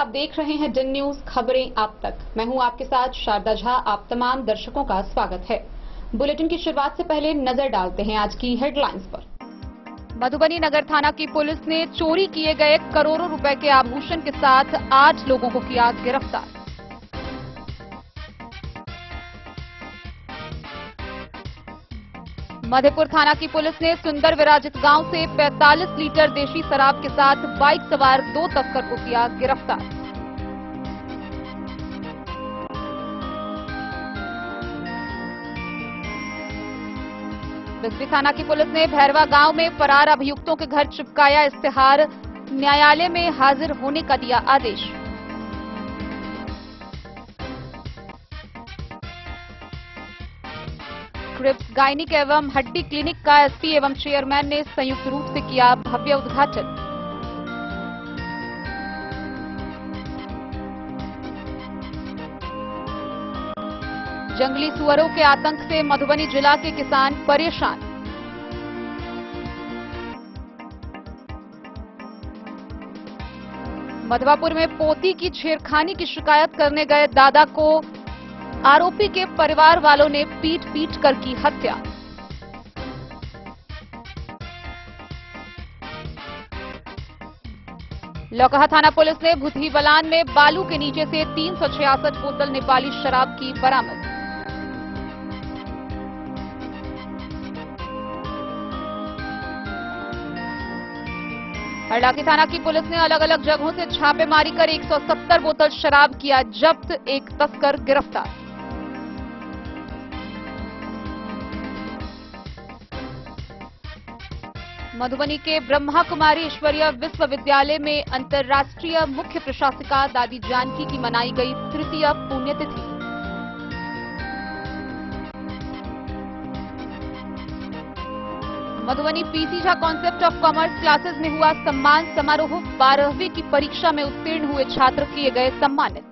आप देख रहे हैं डन न्यूज खबरें आप तक। मैं हूं आपके साथ शारदा झा। आप तमाम दर्शकों का स्वागत है। बुलेटिन की शुरुआत से पहले नजर डालते हैं आज की हेडलाइंस पर। मधुबनी नगर थाना की पुलिस ने चोरी किए गए करोड़ों रुपए के आभूषण के साथ 8 लोगों को किया गिरफ्तार। मधेपुर थाना की पुलिस ने सुंदर विराजित गांव से 45 लीटर देशी शराब के साथ बाइक सवार 2 तस्कर को किया गिरफ्तार। बिस्फी थाना की पुलिस ने भैरवा गांव में फरार अभियुक्तों के घर चिपकाया इश्तेहार, न्यायालय में हाजिर होने का दिया आदेश। क्रिप्स गायनिक एवं हड्डी क्लिनिक का एसपी एवं चेयरमैन ने संयुक्त रूप से किया भव्य उद्घाटन। जंगली सुअरों के आतंक से मधुबनी जिला के किसान परेशान। मधवापुर में पोती की छेड़खानी की शिकायत करने गए दादा को आरोपी के परिवार वालों ने पीट कर की हत्या। लौकहा थाना पुलिस ने भुतही बलान में बालू के नीचे से 366 बोतल नेपाली शराब की बरामद। हरलाखी थाना की पुलिस ने अलग अलग जगहों से छापेमारी कर 170 बोतल शराब किया जब्त, एक तस्कर गिरफ्तार। मधुबनी के ब्रह्मा कुमारी ईश्वरीय विश्वविद्यालय में अंतर्राष्ट्रीय मुख्य प्रशासिका दादी जानकी की मनाई गई तृतीय पुण्यतिथि। Madhubani PC Jha concept of commerce classes में हुआ सम्मान समारोह, 12वीं की परीक्षा में उत्तीर्ण हुए छात्र किए गए सम्मानित।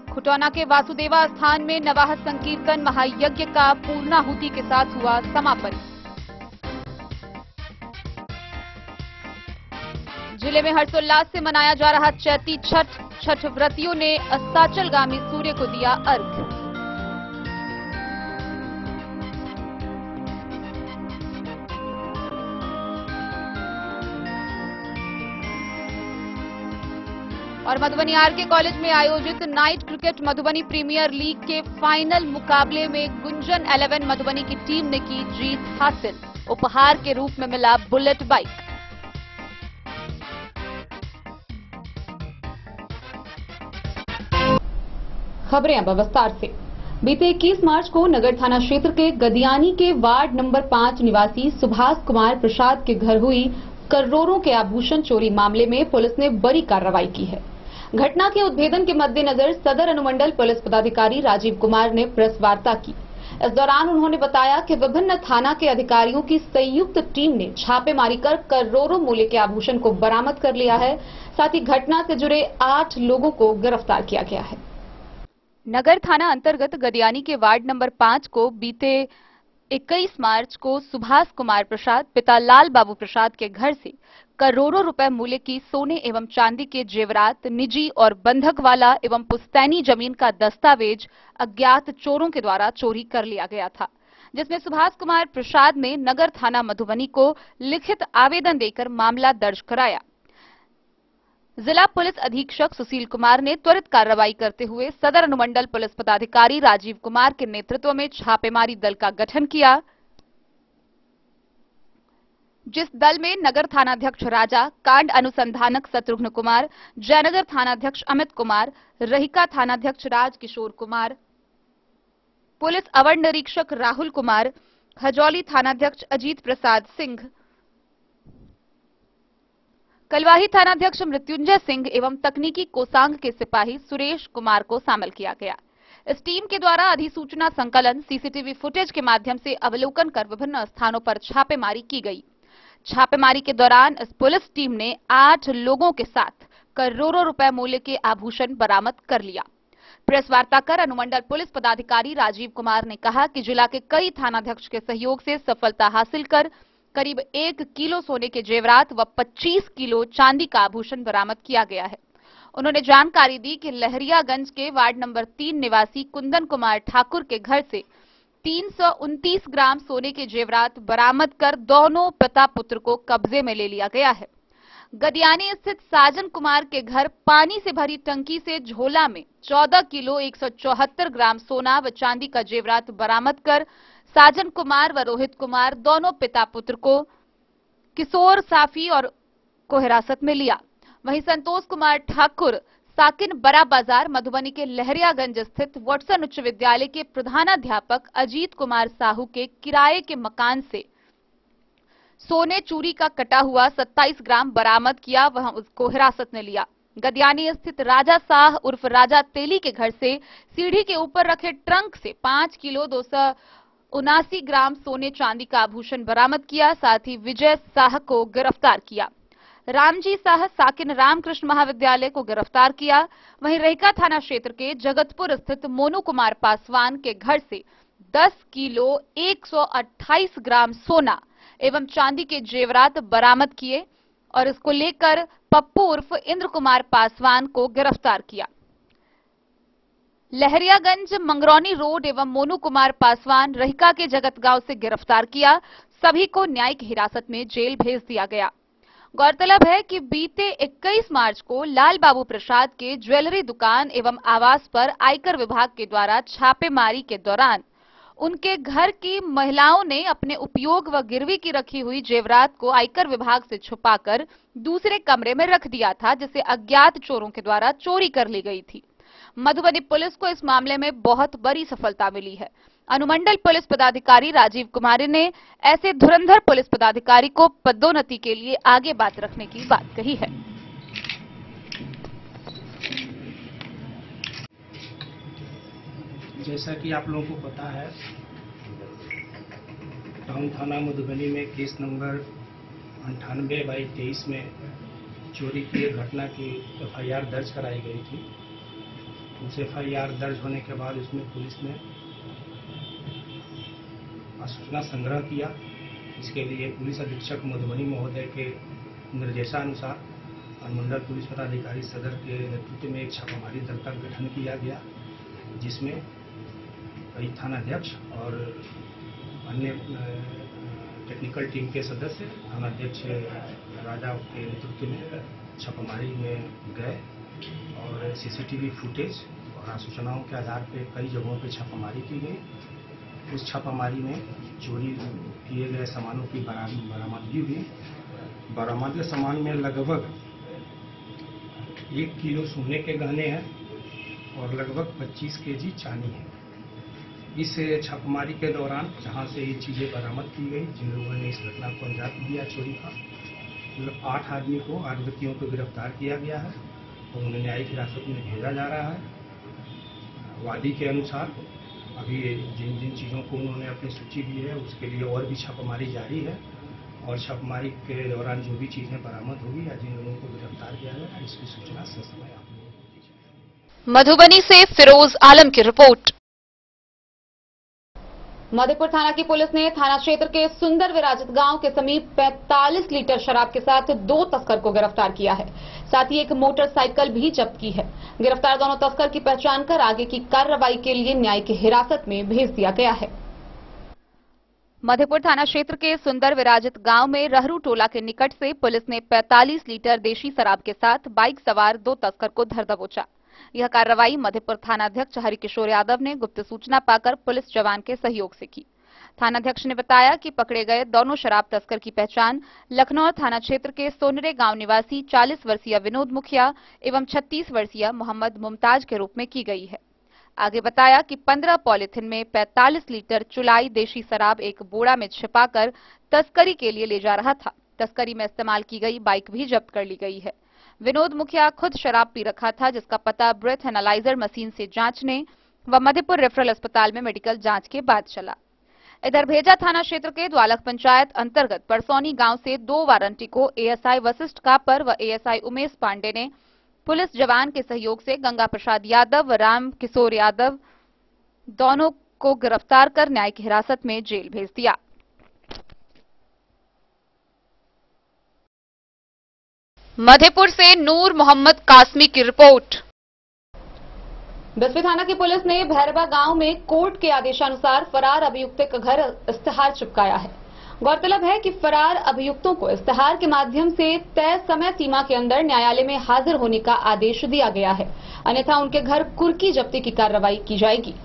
खुटौना के वासुदेवा स्थान में नवाह संकीर्तन महायज्ञ का पूर्णाहुति के साथ हुआ समापन। जिले में हर्षोल्लास से मनाया जा रहा चैती छठ, छठ व्रतियों ने अस्ताचलगामी सूर्य को दिया अर्घ्य। और मधुबनी आरके कॉलेज में आयोजित night cricket Madhubani premier league के फाइनल मुकाबले में गुंजन 11 मधुबनी की टीम ने की जीत हासिल। उपहार के रूप में मिला बुलेट बाइक। खबरें अब विस्तार से। बीते 21 मार्च को नगर थाना क्षेत्र के गदियानी के वार्ड नंबर 5 निवासी सुभाष कुमार प्रसाद के घर हुई करोड़ों के आभूषण चोरी मामले में पुलिस ने बड़ी कार्रवाई की है। घटना के उद्भेदन के मद्देनजर सदर अनुमंडल पुलिस पदाधिकारी राजीव कुमार ने प्रेस वार्ता की। इस दौरान उन्होंने बताया कि विभिन्न थाना के अधिकारियों की संयुक्त टीम ने छापेमारी कर करोड़ों मूल्य के आभूषण को बरामद कर लिया है। साथ ही घटना से जुड़े 8 लोगों को गिरफ्तार किया गया है। नगर थाना अंतर्गत गदियानी के वार्ड नंबर 5 को बीते 21 मार्च को सुभाष कुमार प्रसाद पिता लाल बाबू प्रसाद के घर से करोड़ों रुपए मूल्य की सोने एवं चांदी के जेवरात, निजी और बंधक वाला एवं पुश्तैनी जमीन का दस्तावेज अज्ञात चोरों के द्वारा चोरी कर लिया गया था, जिसमें सुभाष कुमार प्रसाद ने नगर थाना मधुबनी को लिखित आवेदन देकर मामला दर्ज कराया। जिला पुलिस अधीक्षक सुशील कुमार ने त्वरित कार्रवाई करते हुए सदर अनुमंडल पुलिस पदाधिकारी राजीव कुमार के नेतृत्व में छापेमारी दल का गठन किया, जिस दल में नगर थानाध्यक्ष राजा, कांड अनुसंधानक शत्रुघ्न कुमार, जयनगर थानाध्यक्ष अमित कुमार, रहिका थानाध्यक्ष राज किशोर कुमार, पुलिस अवर निरीक्षक राहुल कुमार, खजौली थानाध्यक्ष अजीत प्रसाद सिंह, कलवाही थानाध्यक्ष मृत्युंजय सिंह एवं तकनीकी कोसांग के सिपाही सुरेश कुमार को शामिल किया गया। इस टीम के द्वारा अधिसूचना संकलन, सीसीटीवी फुटेज के माध्यम से अवलोकन कर विभिन्न स्थानों पर छापेमारी की गई। छापेमारी के दौरान इस पुलिस टीम ने 8 लोगों के साथ करोड़ों रुपए मूल्य के आभूषण बरामद कर लिया। प्रेस वार्ता कर अनुमंडल पुलिस पदाधिकारी राजीव कुमार ने कहा कि जिला के कई थानाध्यक्ष के सहयोग से सफलता हासिल कर करीब 1 किलो सोने के जेवरात व 25 किलो चांदी का आभूषण बरामद किया गया है। उन्होंने जानकारी दी कि लहरियागंज के वार्ड नंबर 3 निवासी कुंदन कुमार ठाकुर के घर से 329 ग्राम सोने के जेवरात बरामद कर दोनों पिता पुत्र को कब्जे में ले लिया गया है। गदियानी स्थित साजन कुमार के घर पानी से भरी टंकी से झोला में 14 किलो 174 ग्राम सोना व चांदी का जेवरात बरामद कर साजन कुमार व रोहित कुमार दोनों पिता पुत्र को किशोर साफी और को हिरासत में लिया। वहीं संतोष कुमार ठाकुर साकिन बड़ा बाजार मधुबनी के लहरियागंज स्थित वाटसन उच्च विद्यालय के प्रधानाध्यापक अजीत कुमार साहू के किराए के मकान से सोने चूरी का कटा हुआ 27 ग्राम बरामद किया, वह उसको हिरासत में लिया। गदियानी स्थित राजा साह उर्फ राजा तेली के घर से सीढ़ी के ऊपर रखे ट्रंक से 5 किलो 279 ग्राम सोने चांदी का आभूषण बरामद किया। साथ ही विजय साह को गिरफ्तार किया। रामजी साह साकिन रामकृष्ण महाविद्यालय को गिरफ्तार किया। वहीं रहिका थाना क्षेत्र के जगतपुर स्थित मोनू कुमार पासवान के घर से 10 किलो 128 ग्राम सोना एवं चांदी के जेवरात बरामद किए और इसको लेकर पप्पू उर्फ इंद्र कुमार पासवान को गिरफ्तार किया। लहरियागंज मंगरौनी रोड एवं मोनू कुमार पासवान रहिका के जगतगांव से गिरफ्तार किया। सभी को न्यायिक हिरासत में जेल भेज दिया गया। गौरतलब है कि बीते 21 मार्च को लाल बाबू प्रसाद के ज्वेलरी दुकान एवं आवास पर आयकर विभाग के द्वारा छापेमारी के दौरान उनके घर की महिलाओं ने अपने उपयोग व गिरवी की रखी हुई जेवरात को आयकर विभाग से छुपाकर दूसरे कमरे में रख दिया था, जिसे अज्ञात चोरों के द्वारा चोरी कर ली गई थी। मधुबनी पुलिस को इस मामले में बहुत बड़ी सफलता मिली है। अनुमंडल पुलिस पदाधिकारी राजीव कुमारी ने ऐसे धुरंधर पुलिस पदाधिकारी को पदोन्नति के लिए आगे बात रखने की बात कही है। जैसा कि आप लोगों को पता है, टाउन थाना मधुबनी में केस नंबर 98/23 में चोरी की घटना की FIR दर्ज कराई गई थी। उस FIR दर्ज होने के बाद उसमें पुलिस ने सूचना संग्रह किया। इसके लिए पुलिस अधीक्षक मधुबनी महोदय के निर्देशानुसार अनुमंडल पुलिस पदाधिकारी सदर के नेतृत्व में एक छापामारी दल का गठन किया गया, जिसमें कई थानाध्यक्ष और अन्य टेक्निकल टीम के सदस्य थानाध्यक्ष राजा के नेतृत्व में छापामारी में गए और CCTV फुटेज और सूचनाओं के आधार पर कई जगहों पर छापामारी की गई। उस छापामारी में चोरी किए गए सामानों की बरामदगी हुई। बरामद सामान में लगभग 1 किलो सोने के गहने हैं और लगभग 25 kg चांदी है। इस छापेमारी के दौरान जहां से ये चीज़ें बरामद की गई, जिन लोगों ने इस घटना को अंजाम दिया चोरी का, मतलब 8 व्यक्तियों को गिरफ्तार किया गया है और उन्हें न्यायिक हिरासत में भेजा जा रहा है। वादी के अनुसार अभी जिन जिन चीज़ों को उन्होंने अपनी सूची दी है उसके लिए और भी छापेमारी जारी है और छापेमारी के दौरान जो भी चीज़ें बरामद होगी या जिन लोगों को गिरफ्तार किया जाएगा, इसकी सूचना ससमय आप लोगों को दी जाएगी। मधुबनी से फिरोज आलम की रिपोर्ट। मधेपुर थाना की पुलिस ने थाना क्षेत्र के सुंदर विराजित गांव के समीप 45 लीटर शराब के साथ 2 तस्कर को गिरफ्तार किया है। साथ ही एक मोटरसाइकिल भी जब्त की है। गिरफ्तार दोनों तस्कर की पहचान कर आगे की कार्रवाई के लिए न्यायिक हिरासत में भेज दिया गया है। मधेपुर थाना क्षेत्र के सुंदर विराजित गांव में रहरू टोला के निकट से पुलिस ने 45 लीटर देशी शराब के साथ बाइक सवार 2 तस्कर को धर दबोचा। यह कार्रवाई मधेपुर थानाध्यक्ष हरिकिशोर यादव ने गुप्त सूचना पाकर पुलिस जवान के सहयोग से की। थानाध्यक्ष ने बताया कि पकड़े गए दोनों शराब तस्कर की पहचान लखनऊ थाना क्षेत्र के सोनरे गांव निवासी 40 वर्षीय विनोद मुखिया एवं 36 वर्षीय मोहम्मद मुमताज के रूप में की गई है। आगे बताया कि 15 पॉलिथीन में 45 लीटर चुलाई देशी शराब एक बोरा में छिपाकर तस्करी के लिए ले जा रहा था। तस्करी में इस्तेमाल की गई बाइक भी जब्त कर ली गई है। विनोद मुखिया खुद शराब पी रखा था, जिसका पता ब्रेथ एनालाइजर मशीन से जांचने व मधेपुर रेफरल अस्पताल में मेडिकल जांच के बाद चला। इधर भेजा थाना क्षेत्र के द्वालक पंचायत अंतर्गत परसौनी गांव से 2 वारंटी को ASI वशिष्ठ कापर व ASI उमेश पांडे ने पुलिस जवान के सहयोग से गंगा प्रसाद यादव व राम किशोर यादव दोनों को गिरफ्तार कर न्यायिक हिरासत में जेल भेज दिया। मधेपुर से नूर मोहम्मद कासमी की रिपोर्ट। बिस्फी थाना की पुलिस ने भैरवा गांव में कोर्ट के आदेशानुसार फरार अभियुक्त का घर इश्तेहार चिपकाया है। गौरतलब है कि फरार अभियुक्तों को इश्तेहार के माध्यम से तय समय सीमा के अंदर न्यायालय में हाजिर होने का आदेश दिया गया है, अन्यथा उनके घर कुर्की जब्ती की कार्रवाई की जाएगी।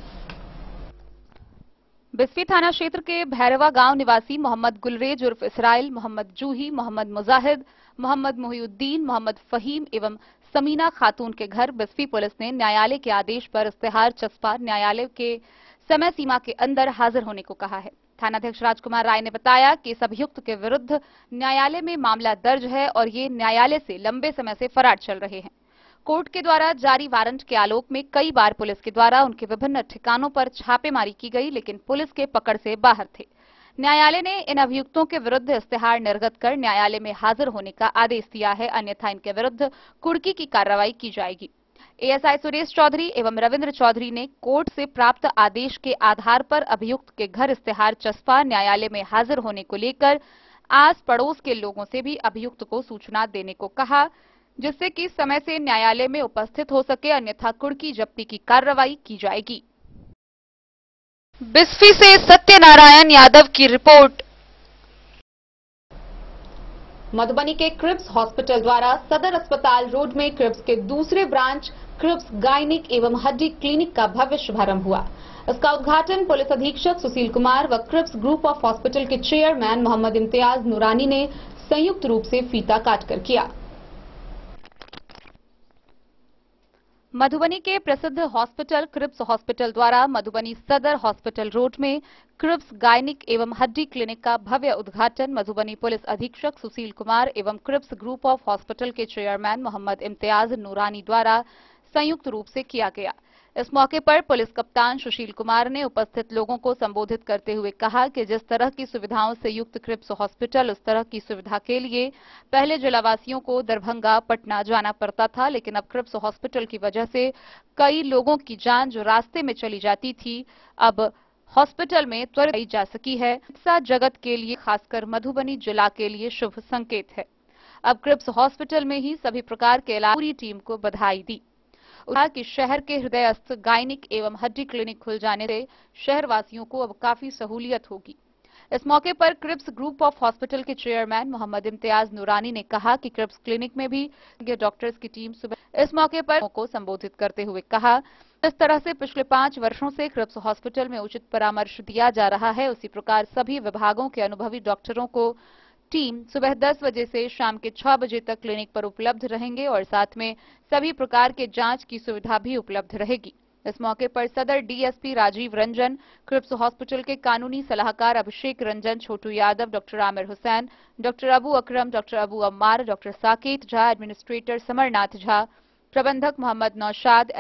बिस्फी थाना क्षेत्र के भैरवा गांव निवासी मोहम्मद गुलरेज उर्फ इसराइल, मोहम्मद जूही, मोहम्मद मुजाहिद, मोहम्मद मोहिउद्दीन, मोहम्मद फहीम एवं समीना खातून के घर बिस्फी पुलिस ने न्यायालय के आदेश पर इश्तेहार चस्पा न्यायालय के समय सीमा के अंदर हाजिर होने को कहा है। थानाध्यक्ष राजकुमार राय ने बताया कि इस अभियुक्त के विरुद्ध न्यायालय में मामला दर्ज है और ये न्यायालय से लंबे समय से फरार चल रहे हैं। कोर्ट के द्वारा जारी वारंट के आलोक में कई बार पुलिस के द्वारा उनके विभिन्न ठिकानों पर छापेमारी की गई, लेकिन पुलिस के पकड़ से बाहर थे। न्यायालय ने इन अभियुक्तों के विरुद्ध इश्तेहार निर्गत कर न्यायालय में हाजिर होने का आदेश दिया है, अन्यथा इनके विरुद्ध कुर्की की कार्रवाई की जाएगी। एएसआई सुरेश चौधरी एवं रविंद्र चौधरी ने कोर्ट से प्राप्त आदेश के आधार पर अभियुक्त के घर इश्तेहार चस्पा न्यायालय में हाजिर होने को लेकर आस पड़ोस के लोगों से भी अभियुक्त को सूचना देने को कहा, जिससे कि समय से न्यायालय में उपस्थित हो सके, अन्यथा कुर्की जब्ती की कार्रवाई की जाएगी। बिस्फी से सत्यनारायण यादव की रिपोर्ट। मधुबनी के क्रिप्स हॉस्पिटल द्वारा सदर अस्पताल रोड में क्रिप्स के दूसरे ब्रांच क्रिप्स गायनिक एवं हड्डी क्लिनिक का भव्य शुभारंभ हुआ। इसका उद्घाटन पुलिस अधीक्षक सुशील कुमार व क्रिप्स ग्रुप ऑफ हॉस्पिटल के चेयरमैन मोहम्मद इम्तियाज नूरानी ने संयुक्त रूप से फीता काटकर किया। मधुबनी के प्रसिद्ध हॉस्पिटल क्रिप्स हॉस्पिटल द्वारा मधुबनी सदर हॉस्पिटल रोड में क्रिप्स गायनिक एवं हड्डी क्लिनिक का भव्य उद्घाटन मधुबनी पुलिस अधीक्षक सुशील कुमार एवं क्रिप्स ग्रुप ऑफ हॉस्पिटल के चेयरमैन मोहम्मद इम्तियाज नूरानी द्वारा संयुक्त रूप से किया गया। इस मौके पर पुलिस कप्तान सुशील कुमार ने उपस्थित लोगों को संबोधित करते हुए कहा कि जिस तरह की सुविधाओं से युक्त क्रिप्स हॉस्पिटल, उस तरह की सुविधा के लिए पहले जिलावासियों को दरभंगा, पटना जाना पड़ता था, लेकिन अब क्रिप्स हॉस्पिटल की वजह से कई लोगों की जान जो रास्ते में चली जाती थी, अब हॉस्पिटल में त्वरित आई जा सकी है। चिकित्सा जगत के लिए, खासकर मधुबनी जिला के लिए शुभ संकेत है। अब क्रिप्स हॉस्पिटल में ही सभी प्रकार के इलाज, पूरी टीम को बधाई दी। कहा कि शहर के हृदयस्थ गायनिक एवं हड्डी क्लिनिक खुल जाने से शहरवासियों को अब काफी सहूलियत होगी। इस मौके पर क्रिप्स ग्रुप ऑफ हॉस्पिटल के चेयरमैन मोहम्मद इम्तियाज नूरानी ने कहा कि क्रिप्स क्लिनिक में भी डॉक्टर्स की टीम सुबह इस मौके पर को संबोधित करते हुए कहा, इस तरह से पिछले 5 वर्षों से क्रिप्स हॉस्पिटल में उचित परामर्श दिया जा रहा है, उसी प्रकार सभी विभागों के अनुभवी डॉक्टरों को टीम सुबह 10 बजे से शाम के 6 बजे तक क्लिनिक पर उपलब्ध रहेंगे और साथ में सभी प्रकार के जांच की सुविधा भी उपलब्ध रहेगी। इस मौके पर सदर डीएसपी राजीव रंजन, क्रिप्स हॉस्पिटल के कानूनी सलाहकार Abhishek Ranjan, Chhotu Yadav, doctor Aamir Hussain, doctor Abu Akram, doctor Abu Ammar, doctor Saket Jha, administrator Samarnath Jha, प्रबंधक मोहम्मद नौशाद,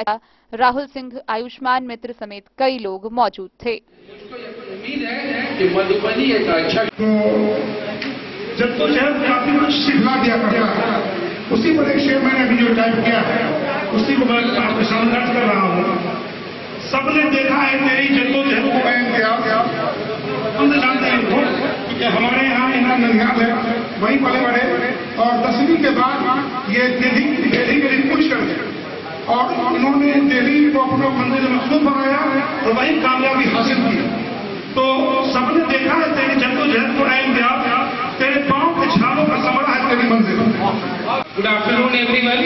राहुल सिंह, आयुष्मान मित्र समेत कई लोग मौजूद थे। उम्मीद है कि मधुबनी एक अच्छा जद्दोजहद काफी कुछ सिखला दिया करता है, उसी परिप्रेक्ष्य में मैंने अभी जो टाइप किया है उसी को मैं आपके सामने अर्ज कर रहा हूँ। सबने देखा है मेरी जद्दोजहद को बयान किया, हम तो जानते हैं कि हमारे यहाँ ननिहाल है, वहीं पले बड़े और 10वीं के बाद ये दिल्ली के लिए पूछ कर और उन्होंने दिल्ली को अपना मंदिर मखसूस बनाया और वहीं कामयाबी हासिल की। तो सबने देखा है तेरी जद्दोजहद को ऐन दिया, तेरे पांव के छालों का समरा है तेरी मंजिल। Good afternoon everyone.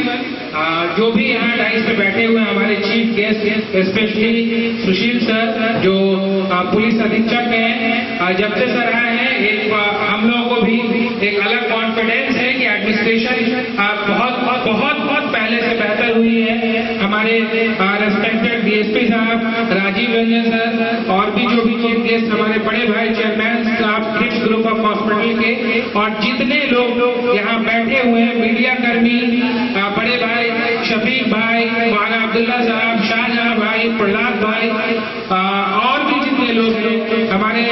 जो भी यहाँ डाइस पे बैठे हुए हैं हमारे चीफ गेस्ट, स्पेशली सुशील सर जो पुलिस अधीक्षक हैं, जब से सर आए हैं एक हम लोगों को भी एक अलग कॉन्फिडेंस है कि एडमिनिस्ट्रेशन बहुत पहले से बेहतर हुई है। हमारे रेस्पेक्टेड डीएसपी साहब, राजीव रंजन सर और भी जो भी चीफ गेस्ट हमारे बड़े भाई चेयरमैन साहब क्रिप्स ग्रुप ऑफ हॉस्पिटल के और जितने लोग यहाँ बैठे हुए हैं, मीडिया कर्मी, बड़े भाई शफीक भाई, मौलाना अब्दुल्ला साहब, शाहजहां भाई, प्रहलाद भाई और भी जितने लोग हैं हमारे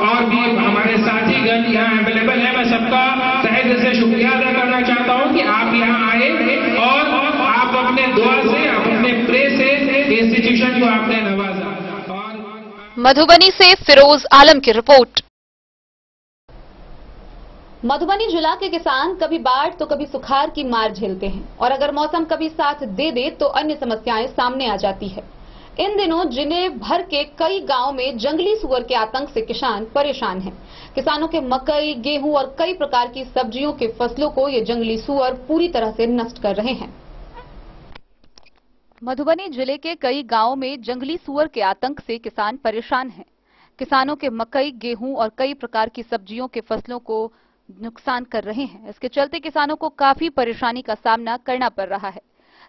और भी हमारे साथीगण यहाँ अवेलेबल है, मैं सबका तहे दिल से शुक्रिया अदा करना चाहता हूँ कि आप यहाँ आए और आप अपने दुआ से, आप अपने प्रे से इंस्टीट्यूशन को आपने नवाजा। मधुबनी से फिरोज आलम की रिपोर्ट। मधुबनी जिला के किसान कभी बाढ़ तो कभी सुखाड़ की मार झेलते हैं और अगर मौसम कभी साथ दे दे तो अन्य समस्याएं सामने आ जाती है। इन दिनों जिले भर के कई गांवों में जंगली सुअर के आतंक से किसान परेशान हैं। किसानों के मकई, गेहूं और कई प्रकार की सब्जियों के फसलों को ये जंगली सुअर पूरी तरह से नष्ट कर रहे हैं। मधुबनी जिले के कई गांवों में जंगली सुअर के आतंक से किसान परेशान हैं। किसानों के मकई, गेहूं और कई प्रकार की सब्जियों के फसलों को नुकसान कर रहे हैं। इसके चलते किसानों को काफी परेशानी का सामना करना पड़ रहा है।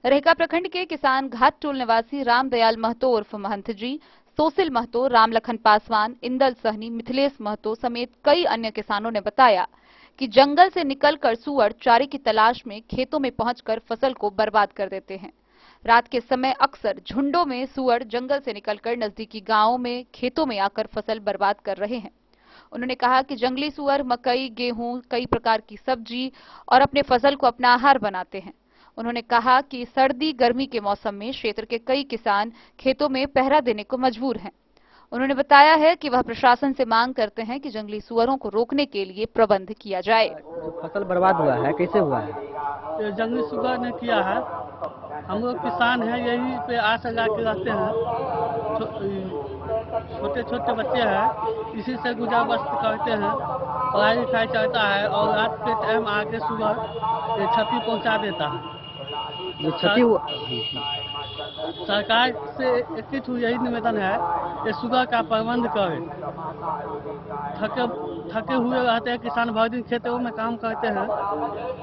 रहेका प्रखंड के किसान घाट टोल निवासी रामदयाल महतो उर्फ महंत जी, सोसिल महतो, रामलखन पासवान, इंदल सहनी, मिथिलेश महतो समेत कई अन्य किसानों ने बताया कि जंगल से निकलकर सुअर चारे की तलाश में खेतों में पहुंचकर फसल को बर्बाद कर देते हैं। रात के समय अक्सर झुंडों में सुअर जंगल से निकलकर नजदीकी गांवों में खेतों में आकर फसल बर्बाद कर रहे हैं। उन्होंने कहा कि जंगली सुअर मकई, गेहूं, कई प्रकार की सब्जी और अपने फसल को अपना आहार बनाते हैं। उन्होंने कहा कि सर्दी गर्मी के मौसम में क्षेत्र के कई किसान खेतों में पहरा देने को मजबूर हैं। उन्होंने बताया है कि वह प्रशासन से मांग करते हैं कि जंगली सुअरों को रोकने के लिए प्रबंध किया जाए। जो फसल बर्बाद हुआ है कैसे हुआ है? ये जंगली सुअर ने किया है। हम लोग किसान हैं, यही पे आस लगा के रहते हैं। छोटे छोटे बच्चे हैं, इसी से गुजर बसर करते हैं। पढ़ाई लिखाई चलता है और रात के टाइम आके सुबह क्षति पहुंचा देता है। ये क्षति सरकार से एक यही निवेदन है कि सुबह का प्रबंध करे। थके हुए रहते हैं किसान, भर दिन खेतों में काम करते हैं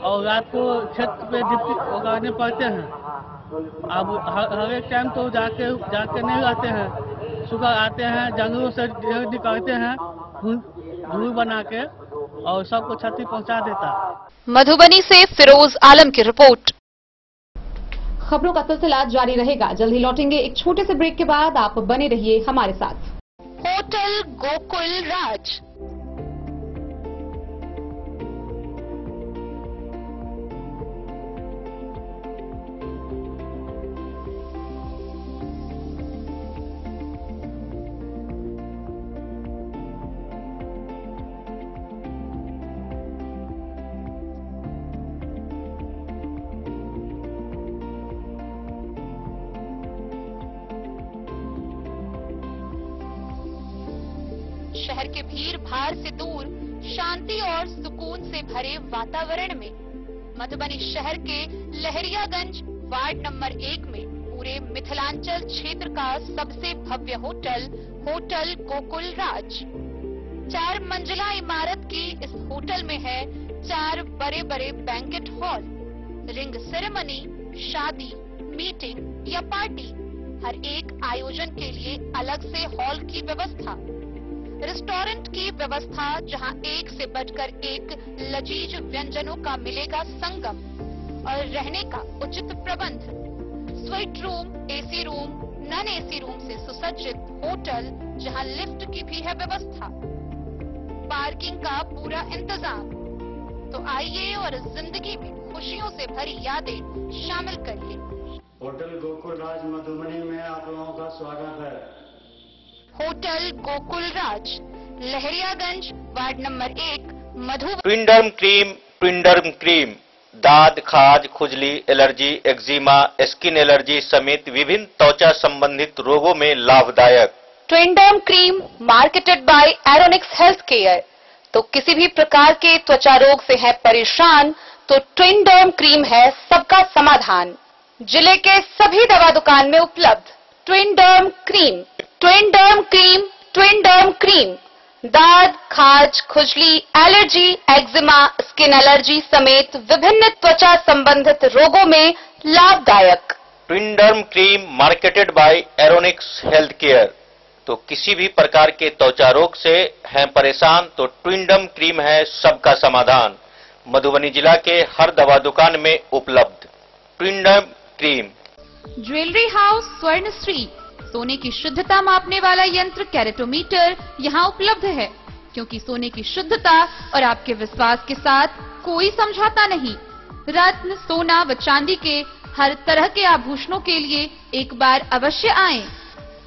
और रात को खेत पे ड्यूटी उगाने पड़ते हैं। अब हर एक टाइम तो जाके नहीं रहते हैं। सुबह आते हैं, जंगलों से निकलते हैं धूल बना के और सबको क्षति पहुंचा देता है। मधुबनी से फिरोज आलम की रिपोर्ट। खबरों का सिलसिला जारी रहेगा। जल्द ही लौटेंगे एक छोटे से ब्रेक के बाद। आप बने रहिए हमारे साथ। होटल गोकुल राज। शहर के भीड़ भाड़ से दूर शांति और सुकून से भरे वातावरण में मधुबनी शहर के लहरियागंज वार्ड नंबर 1 में पूरे मिथिलांचल क्षेत्र का सबसे भव्य होटल होटल गोकुल राज। 4 मंजिला इमारत की इस होटल में है 4 बड़े बड़े बैंकेट हॉल, रिंग सेरेमनी, शादी, मीटिंग या पार्टी, हर एक आयोजन के लिए अलग से हॉल की व्यवस्था, रेस्टोरेंट की व्यवस्था जहां एक से बढ़कर एक लजीज व्यंजनों का मिलेगा संगम और रहने का उचित प्रबंध, suite room, AC room, non AC room से सुसज्जित होटल जहां लिफ्ट की भी है व्यवस्था, पार्किंग का पूरा इंतजाम। तो आइए और जिंदगी में खुशियों से भरी यादें शामिल करिए। होटल गोकुल राज मधुबनी में आप लोगों का स्वागत है। होटल गोकुल राज, Lahariaganj ward number 1, Madhubani. ट्विंडर्म cream दाद, खाज, खुजली, एलर्जी, एक्जिमा, स्किन एलर्जी समेत विभिन्न त्वचा संबंधित रोगों में लाभदायक। Twinderm cream marketed by Aeronix health care. तो किसी भी प्रकार के त्वचा रोग से है परेशान तो ट्विंडर्म क्रीम है सबका समाधान। जिले के सभी दवा दुकान में उपलब्ध ट्विंडर्म क्रीम। ट्विंडर्म क्रीम, ट्विंडर्म क्रीम दाद, खाज, खुजली, एलर्जी, एक्जिमा, स्किन एलर्जी समेत विभिन्न त्वचा संबंधित रोगों में लाभदायक। Twinderm cream marketed by Aeronix health care. तो किसी भी प्रकार के त्वचा रोग से हैं परेशान तो ट्विंडर्म क्रीम है सबका समाधान। मधुबनी जिला के हर दवा दुकान में उपलब्ध ट्विंडर्म क्रीम। ज्वेलरी हाउस स्वर्णश्री, सोने की शुद्धता मापने वाला यंत्र कैरेटोमीटर यहाँ उपलब्ध है, क्योंकि सोने की शुद्धता और आपके विश्वास के साथ कोई समझौता नहीं। रत्न, सोना व चांदी के हर तरह के आभूषणों के लिए एक बार अवश्य आएं।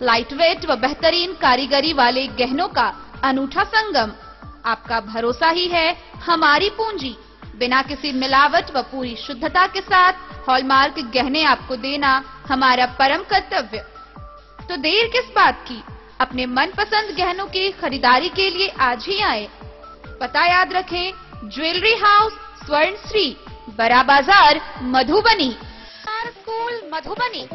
लाइट वेट व बेहतरीन कारीगरी वाले गहनों का अनूठा संगम, आपका भरोसा ही है हमारी पूंजी। बिना किसी मिलावट व पूरी शुद्धता के साथ हॉलमार्क गहने आपको देना हमारा परम कर्तव्य। तो देर किस बात की, अपने मनपसंद गहनों की खरीदारी के लिए आज ही आए। पता याद रखें, ज्वेलरी हाउस स्वर्णश्री, बड़ा बाजार, मधुबनी। स्कूल मधुबनी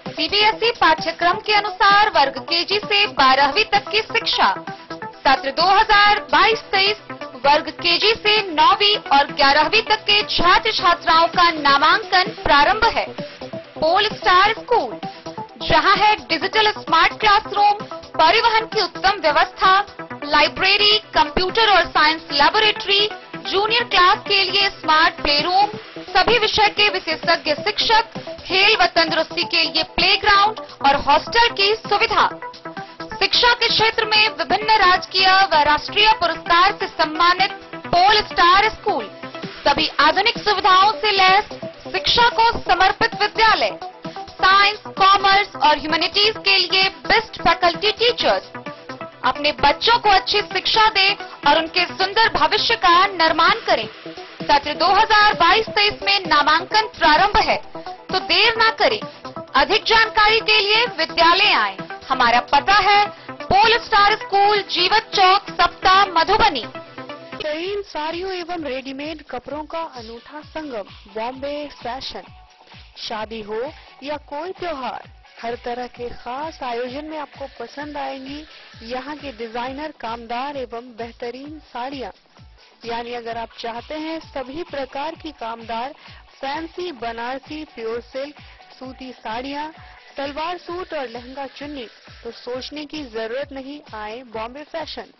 सीबीएसई पाठ्यक्रम के अनुसार वर्ग केजी से 12वीं तक की शिक्षा। सत्र 2022-23 वर्ग केजी से 9वीं और 11वीं तक के छात्र छात्राओं का नामांकन प्रारंभ है। पोल स्टार स्कूल, जहां है डिजिटल स्मार्ट क्लासरूम, परिवहन की उत्तम व्यवस्था, लाइब्रेरी, कंप्यूटर और साइंस लैबोरेटरी, जूनियर क्लास के लिए स्मार्ट प्ले रूम, सभी विषय के विशेषज्ञ शिक्षक, खेल व तंदुरुस्ती के लिए प्लेग्राउंड और हॉस्टल की सुविधा। शिक्षा के क्षेत्र में विभिन्न राजकीय व राष्ट्रीय पुरस्कार से सम्मानित पोल स्टार स्कूल, सभी आधुनिक सुविधाओं से लैस शिक्षा को समर्पित विद्यालय। साइंस, कॉमर्स और ह्यूमैनिटीज के लिए बेस्ट फैकल्टी टीचर्स। अपने बच्चों को अच्छी शिक्षा दें और उनके सुंदर भविष्य का निर्माण करें। सत्र 2022-23 में नामांकन प्रारंभ है, तो देर ना करें। अधिक जानकारी के लिए विद्यालय आएं। हमारा पता है पोल स्टार स्कूल, जीवत चौक, सप्ताह, मधुबनी। बेहतरीन साड़ियों एवं रेडीमेड कपड़ों का अनूठा संगम, बॉम्बे फैशन। शादी हो या कोई त्योहार, हर तरह के खास आयोजन में आपको पसंद आएंगी यहाँ के डिजाइनर, कामदार एवं बेहतरीन साड़ियाँ। यानी अगर आप चाहते हैं सभी प्रकार की कामदार, फैंसी, बनारसी, प्योर सिल्क, सूती साड़ियाँ, सलवार सूट और लहंगा चुन्नी, तो सोचने की जरूरत नहीं, आए बॉम्बे फैशन।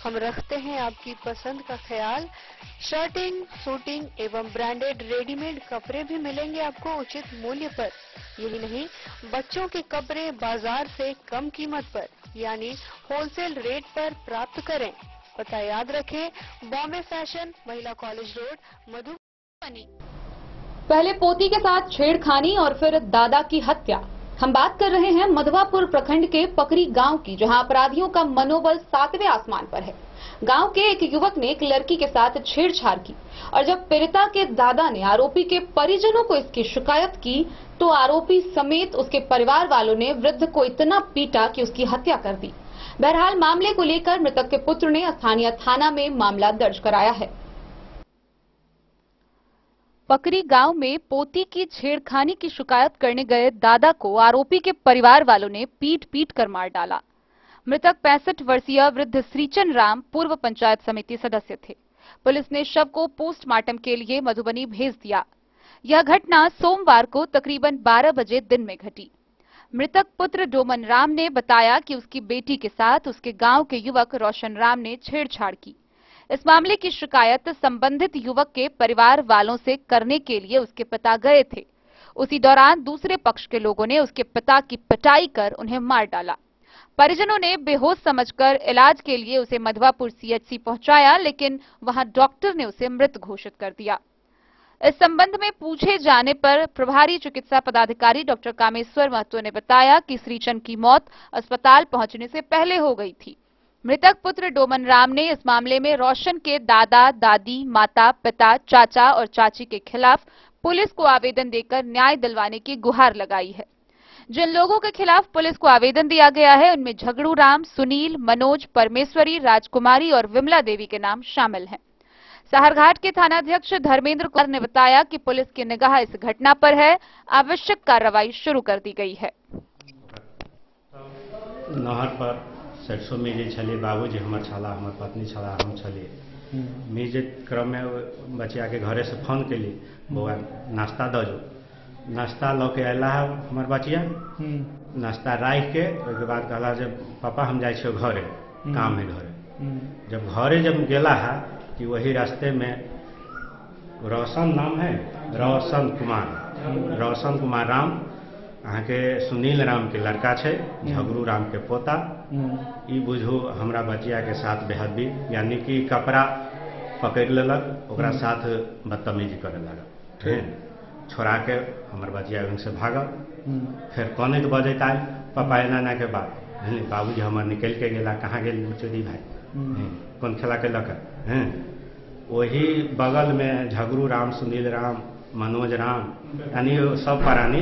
हम रखते हैं आपकी पसंद का ख्याल। शर्टिंग, सूटिंग एवं ब्रांडेड रेडीमेड कपड़े भी मिलेंगे आपको उचित मूल्य पर। यही नहीं, बच्चों के कपड़े बाजार से कम कीमत पर, यानी होलसेल रेट पर प्राप्त करें। पता याद रखें, बॉम्बे फैशन, महिला कॉलेज रोड, मधुबनी। पहले पोती के साथ छेड़खानी और फिर दादा की हत्या। हम बात कर रहे हैं मधवापुर प्रखंड के पकरी गांव की, जहां अपराधियों का मनोबल 7वें आसमान पर है। गांव के एक युवक ने एक लड़की के साथ छेड़छाड़ की और जब पीड़िता के दादा ने आरोपी के परिजनों को इसकी शिकायत की, तो आरोपी समेत उसके परिवार वालों ने वृद्ध को इतना पीटा कि उसकी हत्या कर दी। बहरहाल मामले को लेकर मृतक के पुत्र ने स्थानीय थाना में मामला दर्ज कराया है। पकरी गांव में पोती की छेड़खानी की शिकायत करने गए दादा को आरोपी के परिवार वालों ने पीट पीट कर मार डाला। मृतक 65 वर्षीय वृद्ध श्रीचंद राम पूर्व पंचायत समिति सदस्य थे। पुलिस ने शव को पोस्टमार्टम के लिए मधुबनी भेज दिया। यह घटना सोमवार को तकरीबन 12 बजे दिन में घटी। मृतक पुत्र डोमन राम ने बताया कि उसकी बेटी के साथ उसके गांव के युवक रोशन राम ने छेड़छाड़ की। इस मामले की शिकायत संबंधित युवक के परिवार वालों से करने के लिए उसके पिता गए थे। उसी दौरान दूसरे पक्ष के लोगों ने उसके पिता की पिटाई कर उन्हें मार डाला। परिजनों ने बेहोश समझकर इलाज के लिए उसे मधवापुर सीएचसी पहुंचाया, लेकिन वहां डॉक्टर ने उसे मृत घोषित कर दिया। इस संबंध में पूछे जाने पर प्रभारी चिकित्सा पदाधिकारी डॉक्टर कामेश्वर महतो ने बताया कि श्रीचंद की मौत अस्पताल पहुंचने से पहले हो गई थी। मृतक पुत्र डोमन राम ने इस मामले में रोशन के दादा, दादी, माता, पिता, चाचा और चाची के खिलाफ पुलिस को आवेदन देकर न्याय दिलवाने की गुहार लगाई है। जिन लोगों के खिलाफ पुलिस को आवेदन दिया गया है, उनमें झगड़ू राम, सुनील, मनोज, परमेश्वरी, राजकुमारी और विमला देवी के नाम शामिल हैं। साहरघाट के थानाध्यक्ष धर्मेंद्र कुमार ने बताया कि पुलिस की निगाह इस घटना पर है। आवश्यक कार्रवाई शुरू कर दी गई है। नहर पर सरसों में जे छले बाबूजी हमर छला, हमर पत्नी छला, हम छले मिजे क्रम में बचिया के घरे से फोन के लिए बउआ नाश्ता दो जो नाश्ता लो के अला है हमर बचिया। नाश्ता राख के ओके बाद कहला जब पापा हम जाए छो घरे, काम है घरे। जब घरे जब गेला है कि वही रास्ते में रोशन नाम है, रोशन कुमार राम अहाँ के सुनील राम के लड़का छे, झगड़ू राम के पोता। ई बुझू हमरा बचिया के साथ बेहदबी, यानी कि कपड़ा पकड़ लेलक, ओकरा साथ बदतमीजी करे लगल। छोड़ा के हमर बचिया से भागल। फिर कौन बजत आयल पापा एना के बाद बाबूजी हमर निकल के गेला, कहाँ गेल चोरी भाई कौन खेला के लकर हैं। वही बगल में झगरू राम, सुनील राम, मनोज राम यानी सब प्राणी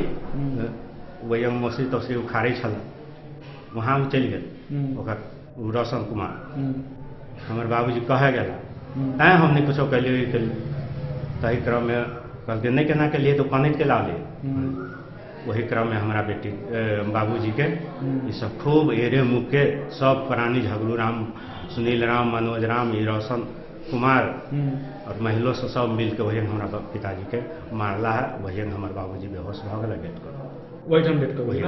वही मौसी तौसी उखाड़े छल, वहाँ वो चल गए रोशन कुमार। हमारे बाबूजी कहे गया तैं हम नहीं कुछ कलिए तही क्रम में कहते नहीं केना के लिए तो कनेक्ट के ला ले। वही क्रम में हमारा बेटी बाबूजी के ये सब खूब एरे मुख के सब प्राणी झगड़ू राम, सुनील राम, मनोज राम, ये रोशन कुमार और महिलों से सब मिल के वही हमारा पिताजी के मारला है। वही हमारे बाबूजी बेहोश भ गए गेट कर वही डेट कर वही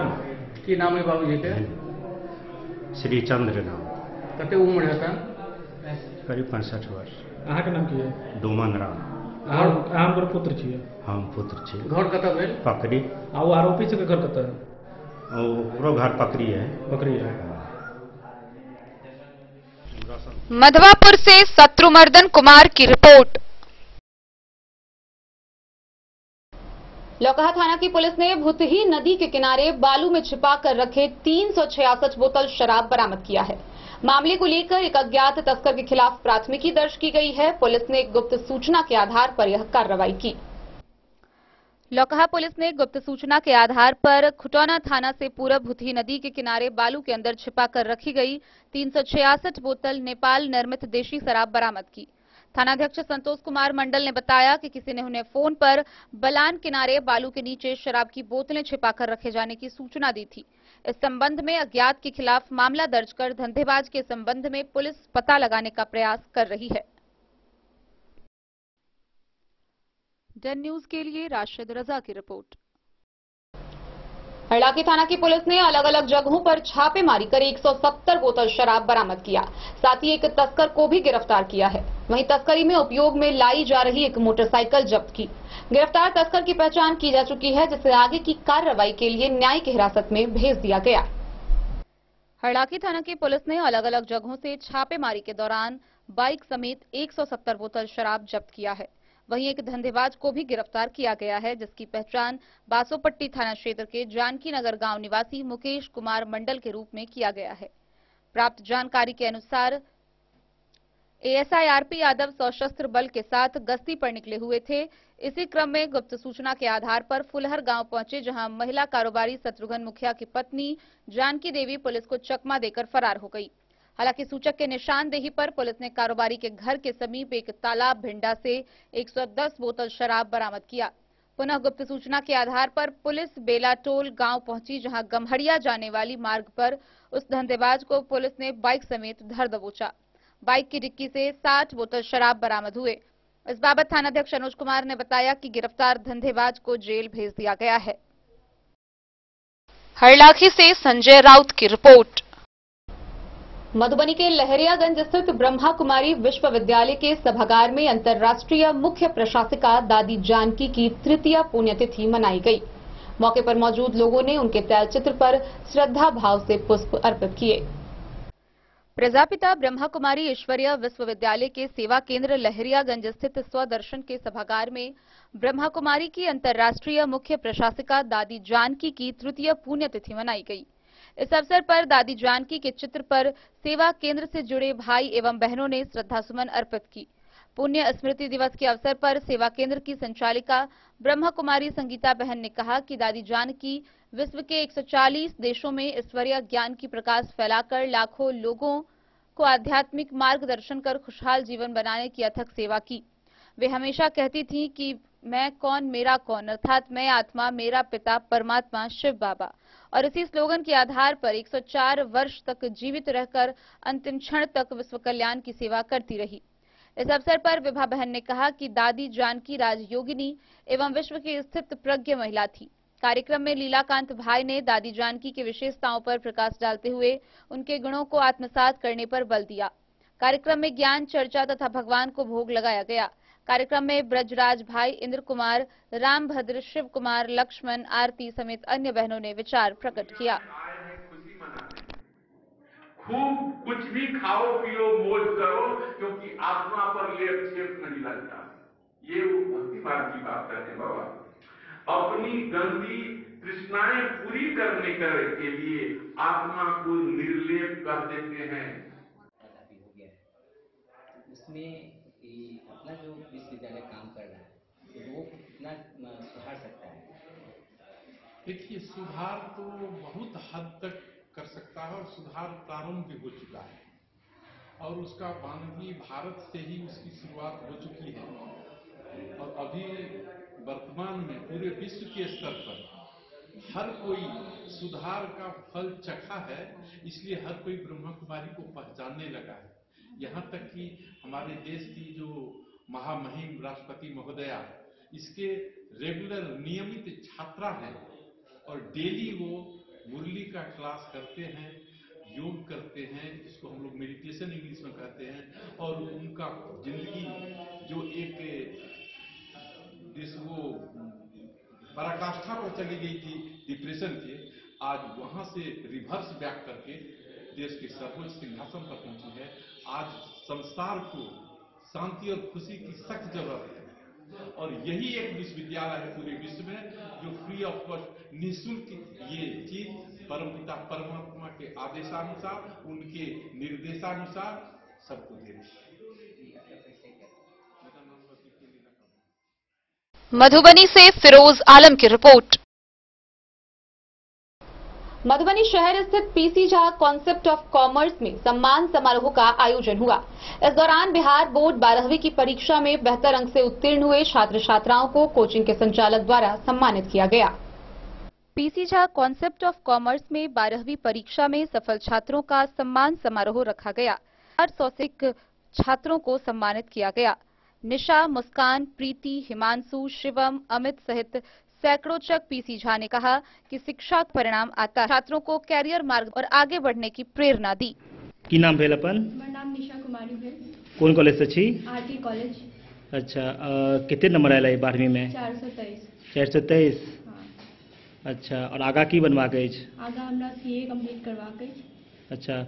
की नाम है बाबूजी के श्री चंद्र नाम। कते उम्र है था? करीब 65 वर्ष। अहाँ के नाम की है? डोमन राम। अहाँ पुत्र छियै? हम पुत्र छी। घर कतऽ भेल? पकड़ी। आ वो आरोपी सबके घर कतऽ है? ओकरो घर पकड़ी है। पकड़ी है। मधवापुर से शत्रुमर्दन कुमार की रिपोर्ट। लौकहा थाना की पुलिस ने भुतही नदी के किनारे बालू में छिपाकर रखे 366 बोतल शराब बरामद किया है। मामले को लेकर एक अज्ञात तस्कर के खिलाफ प्राथमिकी दर्ज की गई है। पुलिस ने गुप्त सूचना के आधार पर यह कार्रवाई की। लौकहा पुलिस ने गुप्त सूचना के आधार पर खुटौना थाना से पूरब भुतही नदी के किनारे बालू के अंदर छिपाकर रखी गई 366 बोतल नेपाल निर्मित देशी शराब बरामद की। थानाध्यक्ष संतोष कुमार मंडल ने बताया कि किसी ने उन्हें फोन पर बलान किनारे बालू के नीचे शराब की बोतलें छिपाकर रखे जाने की सूचना दी थी। इस संबंध में अज्ञात के खिलाफ मामला दर्ज कर धंधेबाज के संबंध में पुलिस पता लगाने का प्रयास कर रही है। डन न्यूज के लिए राशिद रजा की रिपोर्ट। हरलाखी थाना की पुलिस ने अलग अलग जगहों पर छापेमारी कर 170 बोतल शराब बरामद किया। साथ ही एक तस्कर को भी गिरफ्तार किया है। वहीं तस्करी में उपयोग में लाई जा रही एक मोटरसाइकिल जब्त की। गिरफ्तार तस्कर की पहचान की जा चुकी है, जिसे आगे की कार्रवाई के लिए न्यायिक हिरासत में भेज दिया गया। हरलाखी थाना की पुलिस ने अलग अलग जगहों से छापेमारी के दौरान बाइक समेत 170 बोतल शराब जब्त किया है। वहीं एक धंधेबाज को भी गिरफ्तार किया गया है, जिसकी पहचान बासोपट्टी थाना क्षेत्र के जानकी नगर गांव निवासी मुकेश कुमार मंडल के रूप में किया गया है। प्राप्त जानकारी के अनुसार एएसआई आरपी यादव सशस्त्र बल के साथ गश्ती पर निकले हुए थे। इसी क्रम में गुप्त सूचना के आधार पर फुलहर गांव पहुंचे, जहां महिला कारोबारी शत्रुघ्न मुखिया की पत्नी जानकी देवी पुलिस को चकमा देकर फरार हो गई। हालांकि सूचक के निशानदेही पर पुलिस ने कारोबारी के घर के समीप एक तालाब भिंडा से 110 बोतल शराब बरामद किया। पुनः गुप्त सूचना के आधार पर पुलिस बेलाटोल गांव पहुंची, जहां गम्हरिया जाने वाली मार्ग पर उस धंधेबाज को पुलिस ने बाइक समेत धर दबोचा। बाइक की डिक्की से 60 बोतल शराब बरामद हुए। इस बाबत थानाध्यक्ष अनुज कुमार ने बताया कि गिरफ्तार धंधेबाज को जेल भेज दिया गया है। हरलाखी से संजय राउत की रिपोर्ट। मधुबनी के लहरियागंज स्थित ब्रह्मा कुमारी विश्वविद्यालय के सभागार में अंतर्राष्ट्रीय मुख्य प्रशासिका दादी जानकी की तृतीय पुण्यतिथि मनाई गई। मौके पर मौजूद लोगों ने उनके तैलचित्र पर श्रद्धा भाव से पुष्प अर्पित किए। प्रजापिता ब्रह्मा कुमारी ईश्वरीय विश्वविद्यालय के सेवा केंद्र लहरियागंज स्थित स्वदर्शन के सभागार में ब्रह्मा कुमारी की अंतर्राष्ट्रीय मुख्य प्रशासिका दादी जानकी की तृतीय पुण्यतिथि मनाई गई। इस अवसर पर दादी जानकी के चित्र पर सेवा केंद्र से जुड़े भाई एवं बहनों ने श्रद्धासुमन अर्पित की। पुण्य स्मृति दिवस के अवसर पर सेवा केंद्र की संचालिका ब्रह्मा कुमारी संगीता बहन ने कहा कि दादी जानकी विश्व के 140 देशों में ईश्वरीय ज्ञान की प्रकाश फैलाकर लाखों लोगों को आध्यात्मिक मार्गदर्शन कर खुशहाल जीवन बनाने की अथक सेवा की। वे हमेशा कहती थीं कि मैं कौन मेरा कौन, अर्थात मैं आत्मा मेरा पिता परमात्मा शिव बाबा, और इसी स्लोगन के आधार पर 104 वर्ष तक जीवित रहकर अंतिम क्षण तक विश्व कल्याण की सेवा करती रही। इस अवसर पर विभा बहन ने कहा कि दादी जानकी राजयोगिनी एवं विश्व की स्थित प्रज्ञ महिला थी। कार्यक्रम में लीलाकांत भाई ने दादी जानकी की विशेषताओं पर प्रकाश डालते हुए उनके गुणों को आत्मसात करने पर बल दिया। कार्यक्रम में ज्ञान चर्चा तथा भगवान को भोग लगाया गया। कार्यक्रम में ब्रजराज भाई, इंद्र कुमार, रामभद्र, शिव कुमार, लक्ष्मण, आरती समेत अन्य बहनों ने विचार प्रकट किया। खूब कुछ भी खाओ पियो मौज करो, क्योंकि आत्मा पर लेप छेप नहीं लगता। ये वो भक्ति मार्ग की बात है बाबा। अपनी गंदी तृष्णाएं पूरी करने के लिए आत्मा को निर्लेप कर देते हैं। इसमें अपना जो विश्वविद्यालय काम कर रहा है वो कितना सुधार सकता है? देखिए, सुधार तो बहुत हद तक कर सकता है और सुधार प्रारंभ भी हो चुका है और उसका मानवीय भारत से ही उसकी शुरुआत हो चुकी है और अभी वर्तमान में पूरे विश्व के स्तर पर हर कोई सुधार का फल चखा है, इसलिए हर कोई ब्रह्मा कुमारी को पहचानने लगा है। यहाँ तक कि हमारे देश की जो महामहिम राष्ट्रपति महोदया इसके रेगुलर नियमित छात्रा हैं और डेली वो मुरली का क्लास करते हैं, योग करते हैं, जिसको हम लोग मेडिटेशन इंग्लिश में कहते हैं, और उनका जिंदगी जो एक जिस वो पराकाष्ठा पर चली गई थी डिप्रेशन के, आज वहां से रिवर्स बैक करके देश के सर्वोच्च सिंहासन पर पहुंची है। आज संसार को शांति और खुशी की सख्त जरूरत है और यही एक विश्वविद्यालय है पूरे विश्व में जो फ्री ऑफ कॉस्ट निःशुल्क ये चीज परमपिता परमात्मा के आदेशानुसार उनके निर्देशानुसार सबको दे रही है। मधुबनी से फिरोज आलम की रिपोर्ट। मधुबनी शहर स्थित PC Jha concept of commerce में सम्मान समारोह का आयोजन हुआ। इस दौरान बिहार बोर्ड 12वीं की परीक्षा में बेहतर अंक से उत्तीर्ण हुए छात्र छात्राओं को कोचिंग के संचालक द्वारा सम्मानित किया गया। PC Jha concept of commerce में 12वीं परीक्षा में सफल छात्रों का सम्मान समारोह रखा गया। 400 से अधिक छात्रों को सम्मानित किया गया। निशा, मुस्कान, प्रीति, हिमांशु, शिवम, अमित सहित सैकड़ों चक पीसी झा ने कहा कि शिक्षा परिणाम आता छात्रों को कैरियर मार्ग और आगे बढ़ने की प्रेरणा दी। की नाम भेल अपन? नाम निशा कुमारी भेल। कौन कॉलेज से छी? RT college. अच्छा, कितने नंबर आयल 12वीं में? 423। 423। हाँ। अच्छा, और आगा की बनवा के? आगा हमरा सीए कंप्लीट करवा के। अच्छा,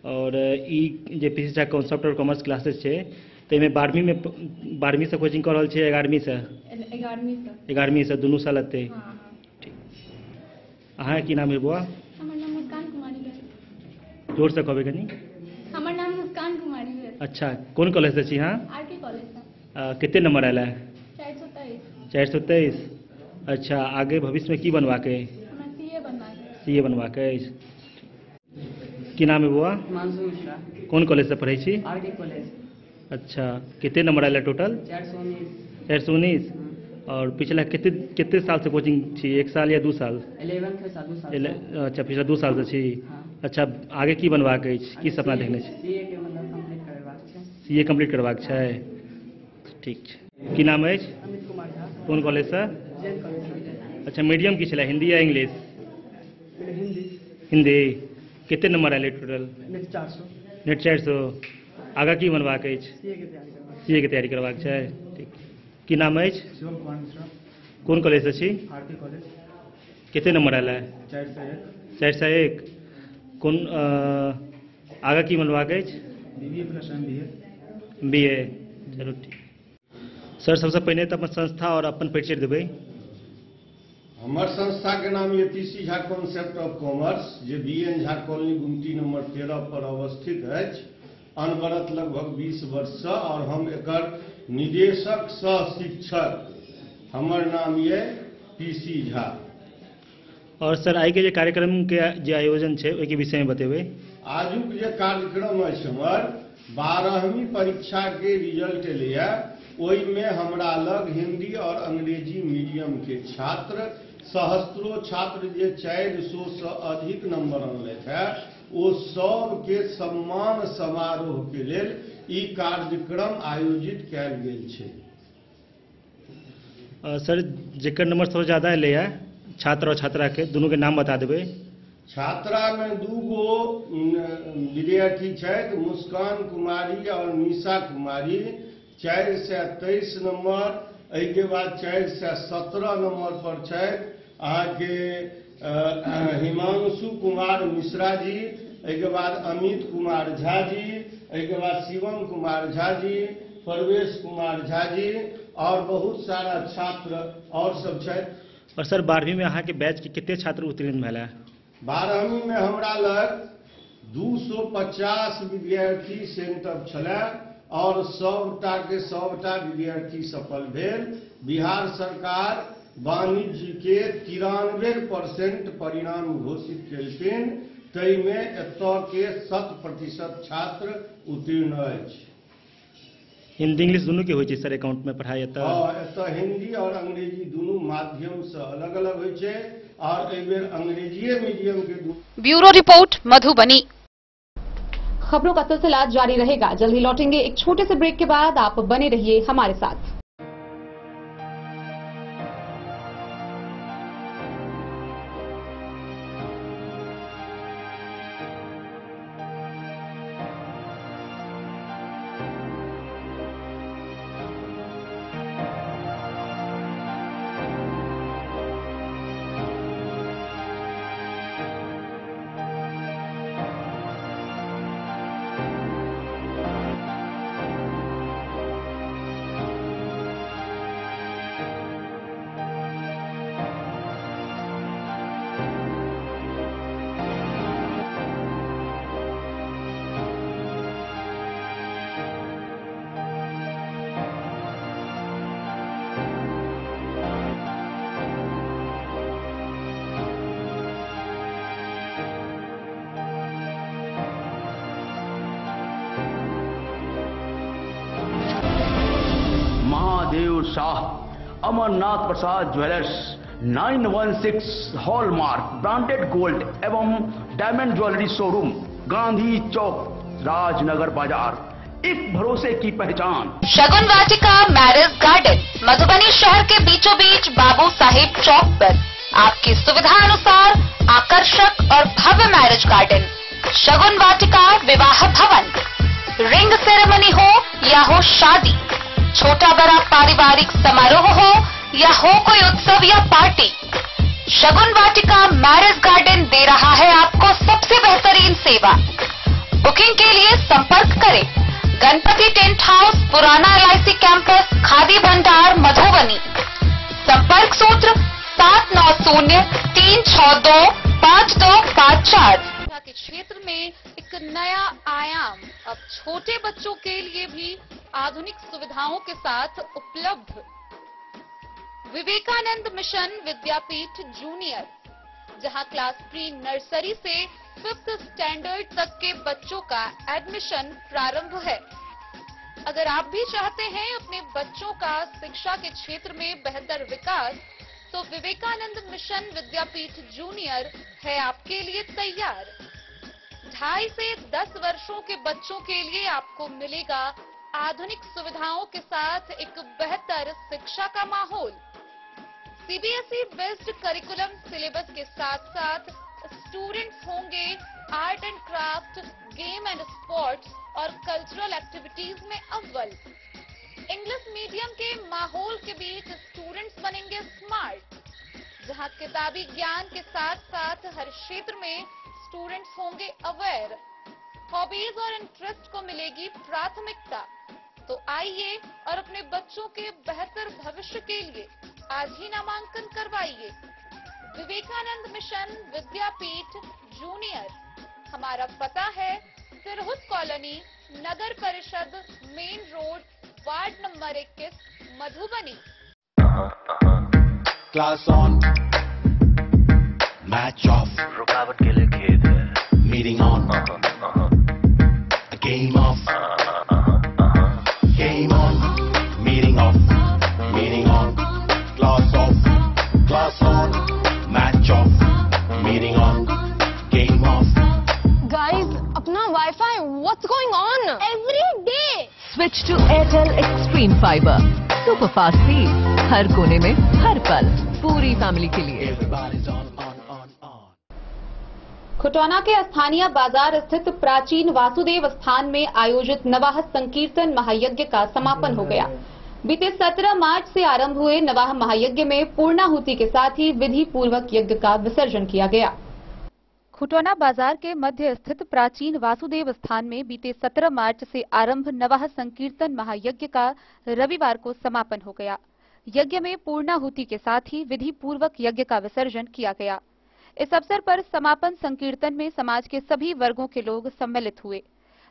और ई जे PC Jha concept of commerce classes छे तो में 12वीं से कोचिंग कर रहल छे 11वीं से? 11वीं से दुनू साल हते। ठीक। अहाँ की नाम है बुआ? हमर नाम मुस्कान कुमारी है। जोर से कहबे कनी। हमर नाम मुस्कान कुमारी है। अच्छा, कौन कॉलेज से छी? हाँ, आरटी कॉलेज से। कितने नंबर आला है? 423। 423। अच्छा, आगे भविष्य में की बनवा के? हमरा सीए बनवा के। सीए बनवा के। की नाम है बुआ? हिमांशु मिश्रा। कौन कॉलेज से पढ़े छी? RT college. अच्छा, कितने नंबर आया टोटल? 419। 419। और पिछला कितने साल से कोचिंग छी? 1 साल या 2 साल? 11 के साल 2 साल। अच्छा, पिछला 2 साल से छी। हाँ। अच्छा, आगे की बनवा के की सपना देखने छी? सीए के मतलब कंप्लीट करबाक छै। सीए कंप्लीट करबाक छै। ठीक छै। की नाम है? अमित कुमार झा। कौन कॉलेज से? जैन कॉलेज। अच्छा, मीडियम की छला, हिंदी या इंग्लिश? हिंदी। हिंदी। कितने नंबर आए टोटल? नेट 400। नेट 400। आगा की बनवा के? सीए के तैयारी करबाक छै। ठीक। की नाम है? शिवम कुमार मिश्रा। कौन कॉलेज से छी? RT college. कितने नंबर आला है? 401। 401। कौन आगा की बनवा के? BBA plus MBA. बीए। चलो ठीक। सर, सबसे पहले तो अपन संस्था और अपन परिचय देबै। हमार संस्था के नाम ये PC Jha concept of commerce J BN Jha colony Gumti number 13 पर अवस्थित है। अनवरत लगभग 20 वर्ष से और हम एकर निदेशक सह शिक्षक। हमार नाम ये पीसी झा। और सर, आई के कार्यक्रम के जो आयोजन है ओहि के विषय में बतेबै। आजुक जे कार्यक्रम है हमर 12वीं परीक्षा के रिजल्ट लिया, ओहि में हमरा लग हिंदी और अंग्रेजी मीडियम के छात्र सहस्त्रों छात्र जे 400 से अधिक नंबर अनले थे वो सब के सम्मान समारोह के लेल ई कार्यक्रम आयोजित कैल गेल छै। सर, जेकर नंबर सबसे ज्यादा एले है छात्र और छात्रा के दोनों के नाम बता देबै। छात्रा में 2 गो विद्यार्थी छथि, मुस्कान कुमारी और निशा कुमारी 423 नंबर। के बाद 417 नंबर पर छथि अहाँ के हिमांशु कुमार मिश्रा जी, के बाद अमित कुमार झा जी, के बाद शिवम कुमार झा जी, परवेश कुमार झा जी और बहुत सारा छात्र और सब छथि। और सर, 12वीं में अहाँ के बैच के कितने छात्र उत्तीर्ण भेला? 12वीं में हमरा लग 250 विद्यार्थी सेंटर छलै और सबटा के सबटा विद्यार्थी सफल भेल। बिहार सरकार वाणिज्य के 93% परिणाम घोषित केलखिन, ताहिमे एतय के 100% छात्र उत्तीर्ण अछि। हिंदी इंग्लिश दोनों के होइ छै सर अकाउंट में पढ़ाई एतय हिंदी और अंग्रेजी दोनों माध्यम से अलग अलग होइ छै और एहि बेर अंग्रेजीए मीडियम के। Bureau report Madhubani. खबरों का सिलसिला जारी रहेगा। जल्द ही लौटेंगे एक छोटे से ब्रेक के बाद। आप बने रहिए हमारे साथ। महादेव शाह, अमरनाथ प्रसाद ज्वेलर्स, 916 हॉलमार्क ब्रांडेड गोल्ड एवं डायमंड ज्वेलरी शोरूम, गांधी चौक, राजनगर बाजार, एक भरोसे की पहचान। शगुन वाटिका मैरिज गार्डन, मधुबनी शहर के बीचों बीच बाबू साहेब चौक पर आपकी सुविधा अनुसार आकर्षक और भव्य मैरिज गार्डन। शगुन वाटिका विवाह भवन, रिंग सेरेमनी हो या हो शादी, छोटा बड़ा पारिवारिक समारोह हो या हो कोई उत्सव या पार्टी, शगुन वाटिका मैरिज गार्डन दे रहा है आपको सबसे बेहतरीन सेवा। बुकिंग के लिए संपर्क करें गणपति टेंट हाउस, पुराना LIC कैंपस, खादी भंडार, मधुबनी। संपर्क सूत्र 7903625254। के क्षेत्र में एक नया आयाम अब छोटे बच्चों के लिए भी आधुनिक सुविधाओं के साथ उपलब्ध। विवेकानंद मिशन विद्यापीठ जूनियर, जहां क्लास प्री नर्सरी से 5th स्टैंडर्ड तक के बच्चों का एडमिशन प्रारंभ है। अगर आप भी चाहते हैं अपने बच्चों का शिक्षा के क्षेत्र में बेहतर विकास, तो विवेकानंद मिशन विद्यापीठ जूनियर है आपके लिए तैयार। 2.5 से 10 वर्षों के बच्चों के लिए आपको मिलेगा आधुनिक सुविधाओं के साथ एक बेहतर शिक्षा का माहौल। CBSE बेस्ड करिकुलम सिलेबस के साथ साथ स्टूडेंट्स होंगे art and craft, game and sports और कल्चरल एक्टिविटीज में अव्वल। इंग्लिश मीडियम के माहौल के बीच स्टूडेंट्स बनेंगे स्मार्ट, जहां किताबी ज्ञान के साथ साथ हर क्षेत्र में स्टूडेंट्स होंगे अवेयर। हॉबीज और इंटरेस्ट को मिलेगी प्राथमिकता। तो आइए और अपने बच्चों के बेहतर भविष्य के लिए आज ही नामांकन करवाइए। विवेकानंद मिशन विद्यापीठ जूनियर, हमारा पता है तिरहुत कॉलोनी, नगर परिषद, main road, ward number 21, Madhubani. Class on, match of, रुकावट के लिए खेद है, meeting on, game of, game on, meeting of, meeting on, class of, class on, match of, meeting on, game of. Guys, अपना wifi, what's going on? Every day. Switch to Airtel Extreme Fiber. Super fast speed, हर कोने में, हर पल, पूरी family के लिए। खुटौना के स्थानीय बाजार स्थित प्राचीन वासुदेव स्थान में आयोजित नवाह संकीर्तन महायज्ञ का समापन हो गया। बीते 17 मार्च से आरंभ हुए नवाह महायज्ञ में पूर्णाहुति के साथ ही विधि पूर्वक यज्ञ का विसर्जन किया गया। खुटौना बाजार के मध्य स्थित प्राचीन वासुदेव स्थान में बीते 17 मार्च से आरंभ नवाह संकीर्तन महायज्ञ का रविवार को समापन हो गया। यज्ञ में पूर्णाहुति के साथ ही विधि पूर्वक यज्ञ का विसर्जन किया गया। इस अवसर पर समापन संकीर्तन में समाज के सभी वर्गों के लोग सम्मिलित हुए।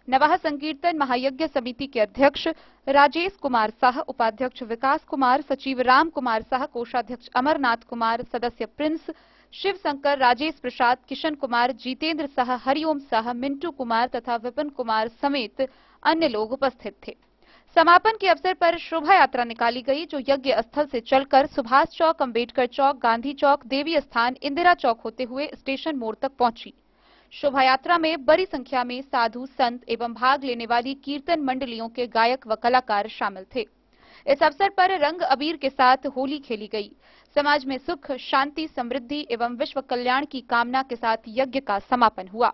नवाह संकीर्तन महायज्ञ समिति के अध्यक्ष राजेश कुमार साह, उपाध्यक्ष विकास कुमार, सचिव राम कुमार साह, कोषाध्यक्ष अमरनाथ कुमार, सदस्य प्रिंस, शिव शंकर, राजेश प्रसाद, किशन कुमार, जीतेंद्र साह, हरिओम साह, मिंटू कुमार तथा विपिन कुमार समेत अन्य लोग उपस्थित थे। समापन के अवसर पर शोभा यात्रा निकाली गई, जो यज्ञ स्थल से चलकर सुभाष चौक, अंबेडकर चौक, गांधी चौक, देवी स्थान, इंदिरा चौक होते हुए स्टेशन मोड़ तक पहुंची। शोभा यात्रा में बड़ी संख्या में साधु, संत एवं भाग लेने वाली कीर्तन मंडलियों के गायक व कलाकार शामिल थे। इस अवसर पर रंग अबीर के साथ होली खेली गई। समाज में सुख, शांति, समृद्धि एवं विश्व कल्याण की कामना के साथ यज्ञ का समापन हुआ।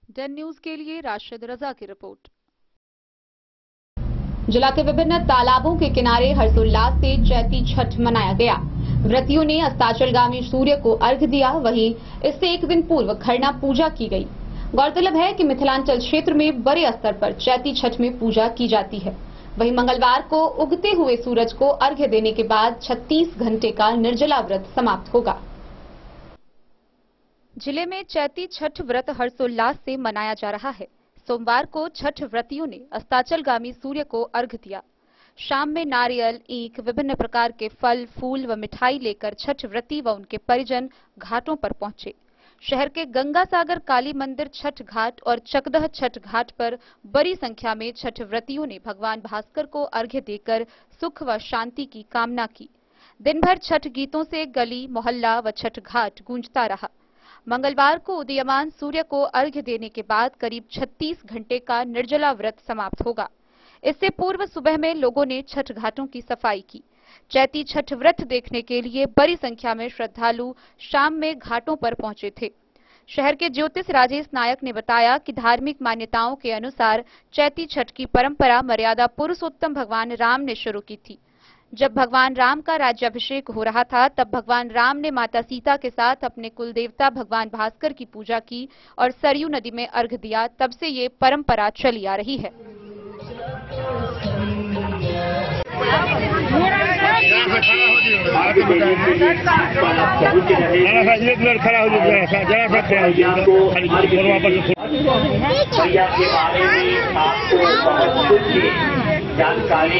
डन न्यूज के लिए राशिद रजा की रिपोर्ट। जिला के विभिन्न तालाबों के किनारे हर्षोल्लास से चैती छठ मनाया गया। व्रतियों ने अस्ताचलगामी सूर्य को अर्घ्य दिया। वहीं इससे एक दिन पूर्व खरना पूजा की गई। गौरतलब है कि मिथिलांचल क्षेत्र में बड़े स्तर पर चैती छठ में पूजा की जाती है। वहीं मंगलवार को उगते हुए सूरज को अर्घ्य देने के बाद 36 घंटे का निर्जला व्रत समाप्त होगा। जिले में चैती छठ व्रत हर्षोल्लास से मनाया जा रहा है। सोमवार को छठ व्रतियों ने अस्ताचलगामी सूर्य को अर्घ्य दिया। शाम में नारियल, ईख, विभिन्न प्रकार के फल, फूल व मिठाई लेकर छठ व्रती व उनके परिजन घाटों पर पहुंचे। शहर के गंगा सागर काली मंदिर छठ घाट और चकदह छठ घाट पर बड़ी संख्या में छठ व्रतियों ने भगवान भास्कर को अर्घ्य देकर सुख व शांति की कामना की। दिन भर छठ गीतों से गली, मोहल्ला व छठ घाट गूंजता रहा। मंगलवार को उदीयमान सूर्य को अर्घ्य देने के बाद करीब 36 घंटे का निर्जला व्रत समाप्त होगा। इससे पूर्व सुबह में लोगों ने छठ घाटों की सफाई की। चैती छठ व्रत देखने के लिए बड़ी संख्या में श्रद्धालु शाम में घाटों पर पहुंचे थे। शहर के ज्योतिष राजेश नायक ने बताया कि धार्मिक मान्यताओं के अनुसार चैती छठ की परंपरा मर्यादा पुरुषोत्तम भगवान राम ने शुरू की थी। जब भगवान राम का राज्याभिषेक हो रहा था, तब भगवान राम ने माता सीता के साथ अपने कुलदेवता भगवान भास्कर की पूजा की और सरयू नदी में अर्घ्य दिया। तब से ये परंपरा चली आ रही है। जानकारी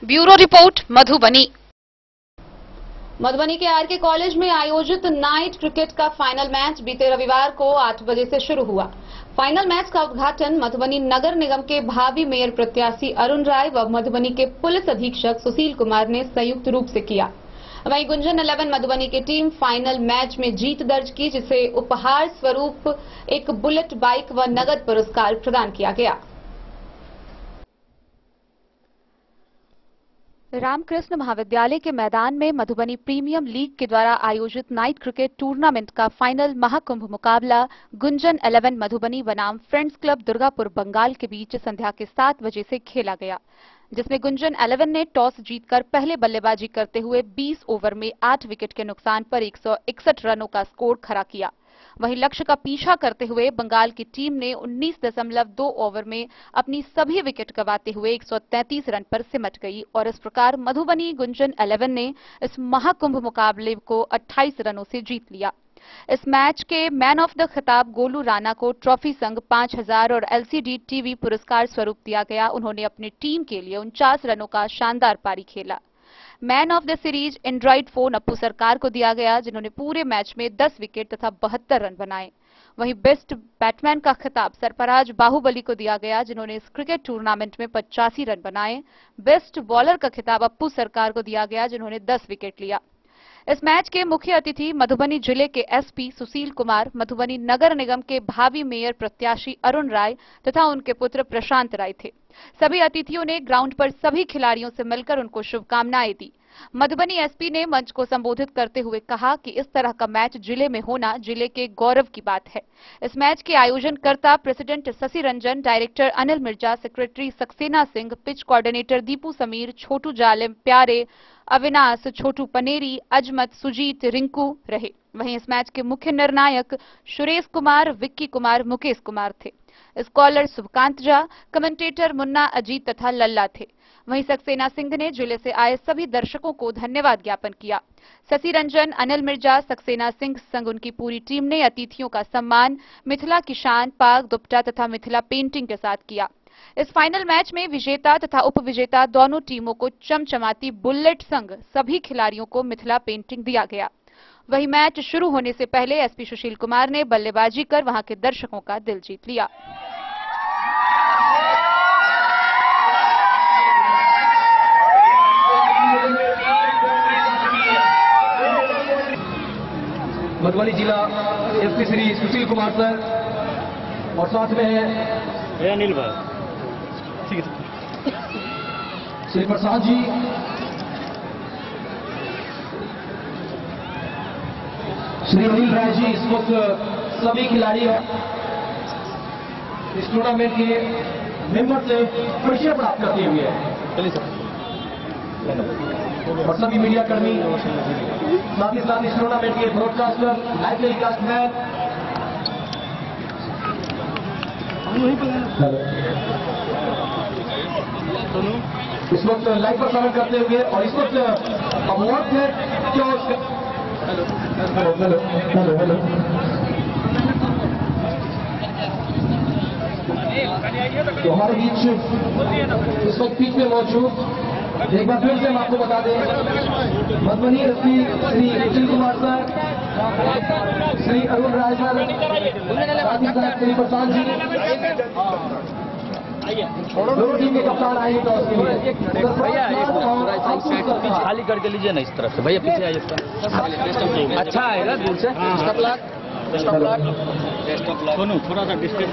ब्यूरो रिपोर्ट मधुबनी। मधुबनी के आरके कॉलेज में आयोजित नाइट क्रिकेट का फाइनल मैच बीते रविवार को 8 बजे से शुरू हुआ। फाइनल मैच का उद्घाटन मधुबनी नगर निगम के भावी मेयर प्रत्याशी अरुण राय व मधुबनी के पुलिस अधीक्षक सुशील कुमार ने संयुक्त रूप से किया। वहीं गुंजन 11 मधुबनी की टीम फाइनल मैच में जीत दर्ज की, जिसे उपहार स्वरूप एक बुलेट बाइक व नगद पुरस्कार प्रदान किया गया। रामकृष्ण महाविद्यालय के मैदान में मधुबनी प्रीमियम लीग के द्वारा आयोजित नाइट क्रिकेट टूर्नामेंट का फाइनल महाकुंभ मुकाबला गुंजन 11 मधुबनी बनाम फ्रेंड्स क्लब दुर्गापुर बंगाल के बीच संध्या के 7 बजे से खेला गया, जिसमें गुंजन 11 ने टॉस जीतकर पहले बल्लेबाजी करते हुए 20 ओवर में 8 विकेट के नुकसान पर 161 रनों का स्कोर खड़ा किया। वहीं लक्ष्य का पीछा करते हुए बंगाल की टीम ने 19.2 ओवर में अपनी सभी विकेट गंवाते हुए 133 रन पर सिमट गई और इस प्रकार मधुबनी गुंजन 11 ने इस महाकुंभ मुकाबले को 28 रनों से जीत लिया। इस मैच के मैन ऑफ द खिताब गोलू राणा को ट्रॉफी संग 5000 और एलसीडी टीवी पुरस्कार स्वरूप दिया गया। उन्होंने अपनी टीम के लिए 49 रनों का शानदार पारी खेला। Man of the series Android phone Appu सरकार को दिया गया, जिन्होंने पूरे मैच में 10 विकेट तथा 72 रन बनाए। वहीं बेस्ट बैट्समैन का खिताब सरफराज बाहुबली को दिया गया, जिन्होंने इस क्रिकेट टूर्नामेंट में 85 रन बनाए। बेस्ट बॉलर का खिताब अप्पू सरकार को दिया गया, जिन्होंने 10 विकेट लिया। इस मैच के मुख्य अतिथि मधुबनी जिले के एसपी सुशील कुमार, मधुबनी नगर निगम के भावी मेयर प्रत्याशी अरुण राय तथा उनके पुत्र प्रशांत राय थे। सभी अतिथियों ने ग्राउंड पर सभी खिलाड़ियों से मिलकर उनको शुभकामनाएं दी। मधुबनी एसपी ने मंच को संबोधित करते हुए कहा कि इस तरह का मैच जिले में होना जिले के गौरव की बात है। इस मैच के आयोजनकर्ता president Shashi Ranjan, director Anil Mirza, secretary Saxena Singh, pitch coordinator Deepu Sameer, Chhotu Zalim, Pyare, Avinash, छोटू पनेरी, अजमत, सुजीत, रिंकू रहे। वहीं इस मैच के मुख्य निर्णायक सुरेश कुमार, विक्की कुमार, मुकेश कुमार थे। स्कॉलर शुभकांत झा, कमेंटेटर मुन्ना, अजीत तथा लल्ला थे। वहीं सक्सेना सिंह ने जिले से आए सभी दर्शकों को धन्यवाद ज्ञापन किया। शशि रंजन, अनिल मिर्जा, सक्सेना सिंह संग उनकी पूरी टीम ने अतिथियों का सम्मान मिथिला की शान, पाग, दुपट्टा तथा मिथिला पेंटिंग के साथ किया। इस फाइनल मैच में विजेता तथा उपविजेता दोनों टीमों को चमचमाती बुलेट संग सभी खिलाड़ियों को मिथिला पेंटिंग दिया गया। वहीं मैच शुरू होने से पहले एसपी सुशील कुमार ने बल्लेबाजी कर वहां के दर्शकों का दिल जीत लिया। मधुबनी जिला एसपी श्री सुशील कुमार सर और साथ में है अनिल भाई, श्री प्रसाद जी, श्री अनिल राय जी इस वक्त सभी खिलाड़ी इस टूर्नामेंट के मेंबर से परिचय प्राप्त करते हुए चलिए सर और सभी मीडिया कर्मी, साथ ही साथ इस टूर्नामेंट के ब्रॉडकास्टर, लाइव टेलीकास्ट मैन, इस वक्त लाइव प्रसारण करते हुए और इस वक्त अवार्ड है तो हमारे बीच इस वक्त पीठ में मौजूद, एक बार फिर से हम आपको बता दें, मधुबनी एसपी श्री सुशील कुमार सर, श्री अरुण राय सर, साथ ही साथ श्री प्रशांत जी, दोनों टीम के कप्तान आएंगे टॉस के लिए। खाली करके लीजिए ना इस तरफ से, भैया पीछे आइए। अच्छा आएगा दूर से। सोनू थोड़ा सा डिस्टेंस।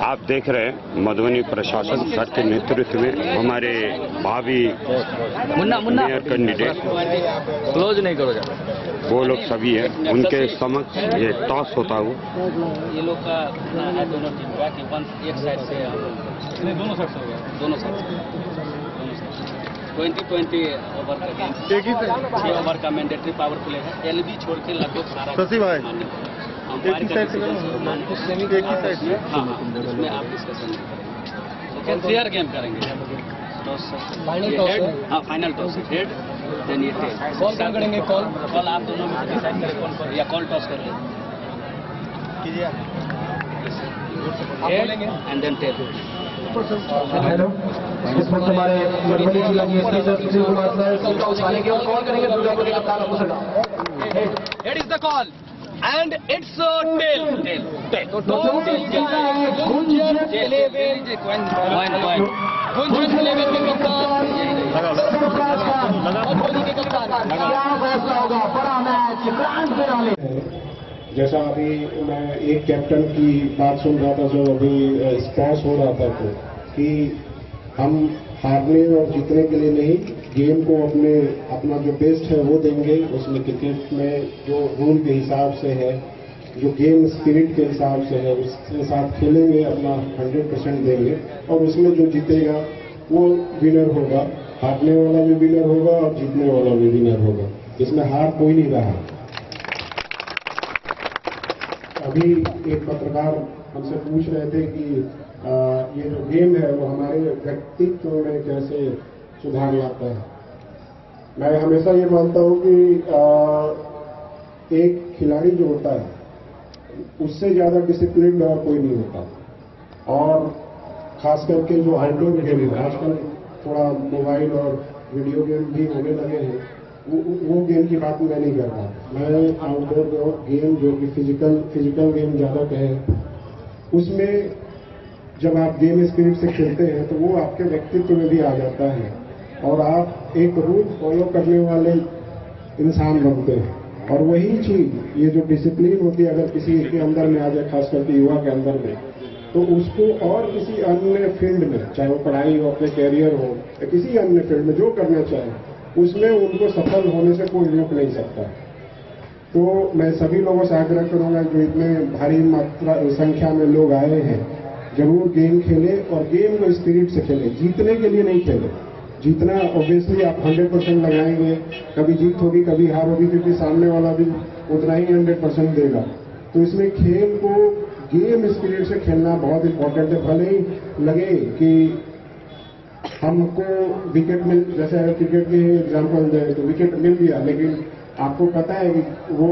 आप देख रहे हैं मधुबनी प्रशासन सर के नेतृत्व में हमारे भावी मेयर कैंडिडेट क्लोज नहीं करो जा, वो लोग सभी हैं, उनके समक्ष ये टॉस होता हुआ। ये लोग का है दोनों टीम का कि एक साइड से दोनों साइड से हो गया, दोनों साइड 20-20 ओवर का गेम, 6 ओवर का मैंडेटरी पावर प्ले है। एलबी छोड़ के लगभग सारा एक ही साइड से हाँ, उसमें आप डिस्कशन करेंगे, फेयर गेम करेंगे। फाइनल टॉस हेड देन ये टेल। कॉल क्या करेंगे? कॉल आप दोनों में डिसाइड करें कौन करें, या कॉल टॉस कर कीजिए एंड देन टेल। हेलो, इस वक्त हमारे मधुबनी जिला के SP sir Sushil Kumar sir सिक्का उछालेंगे और कॉल करेंगे दुर्गा के कप्तान आपको sir. Head is the call and it's tail. तो जैसा अभी मैं एक कैप्टन की बात सुन रहा था जो अभी स्पॉन्स हो रहा था तो कि हम हारने और जीतने के लिए नहीं, गेम को अपना जो बेस्ट है वो देंगे। उसमें क्रिकेट में जो रूल के हिसाब से है, जो गेम स्पिरिट के हिसाब से है, उसके साथ खेलेंगे, अपना 100% देंगे और उसमें जो जीतेगा वो विनर होगा। हारने वाला भी विनर होगा और जीतने वाला भी विनर होगा, इसमें हार कोई नहीं रहा। अभी एक पत्रकार हमसे पूछ रहे थे कि ये जो गेम है वो हमारे व्यक्तित्व में कैसे सुधार लाता है। मैं हमेशा ये मानता हूँ कि एक खिलाड़ी जो होता है उससे ज्यादा डिसिप्लिन और कोई नहीं होता। और खास करके जो आउटडोर गेम है, आजकल थोड़ा मोबाइल और वीडियो गेम भी होने लगे हैं, वो गेम की बात मैं नहीं कर रहा। मैं आउटडोर गेम जो कि फिजिकल गेम ज्यादा कहें, उसमें जब आप गेम स्पिरिट से खेलते हैं तो वो आपके व्यक्तित्व में भी आ जाता है और आप एक रूल फॉलो करने वाले इंसान बनते हैं। और वही चीज, ये जो डिसिप्लिन होती है, अगर किसी के अंदर में आ जाए, खास करके युवा के अंदर में, तो उसको और किसी अन्य फील्ड में, चाहे वो पढ़ाई हो, अपने कैरियर हो या किसी अन्य फील्ड में जो करना चाहे, उसमें उनको सफल होने से कोई रोक नहीं सकता। तो मैं सभी लोगों से आग्रह करूंगा जो इतने भारी मात्रा संख्या में लोग आए हैं, जरूर गेम खेले और गेम को स्पिरिट से खेले, जीतने के लिए नहीं खेले। जीतना ऑब्वियसली आप 100% लगाएंगे, कभी जीत होगी कभी हार होगी, क्योंकि सामने वाला भी उतना ही 100% देगा। तो इसमें खेल को गेम स्पिरिट से खेलना बहुत इंपॉर्टेंट है। भले ही लगे कि हमको विकेट मिल, जैसे अगर क्रिकेट के एग्जाम्पल दें तो विकेट मिल गया, लेकिन आपको पता है कि वो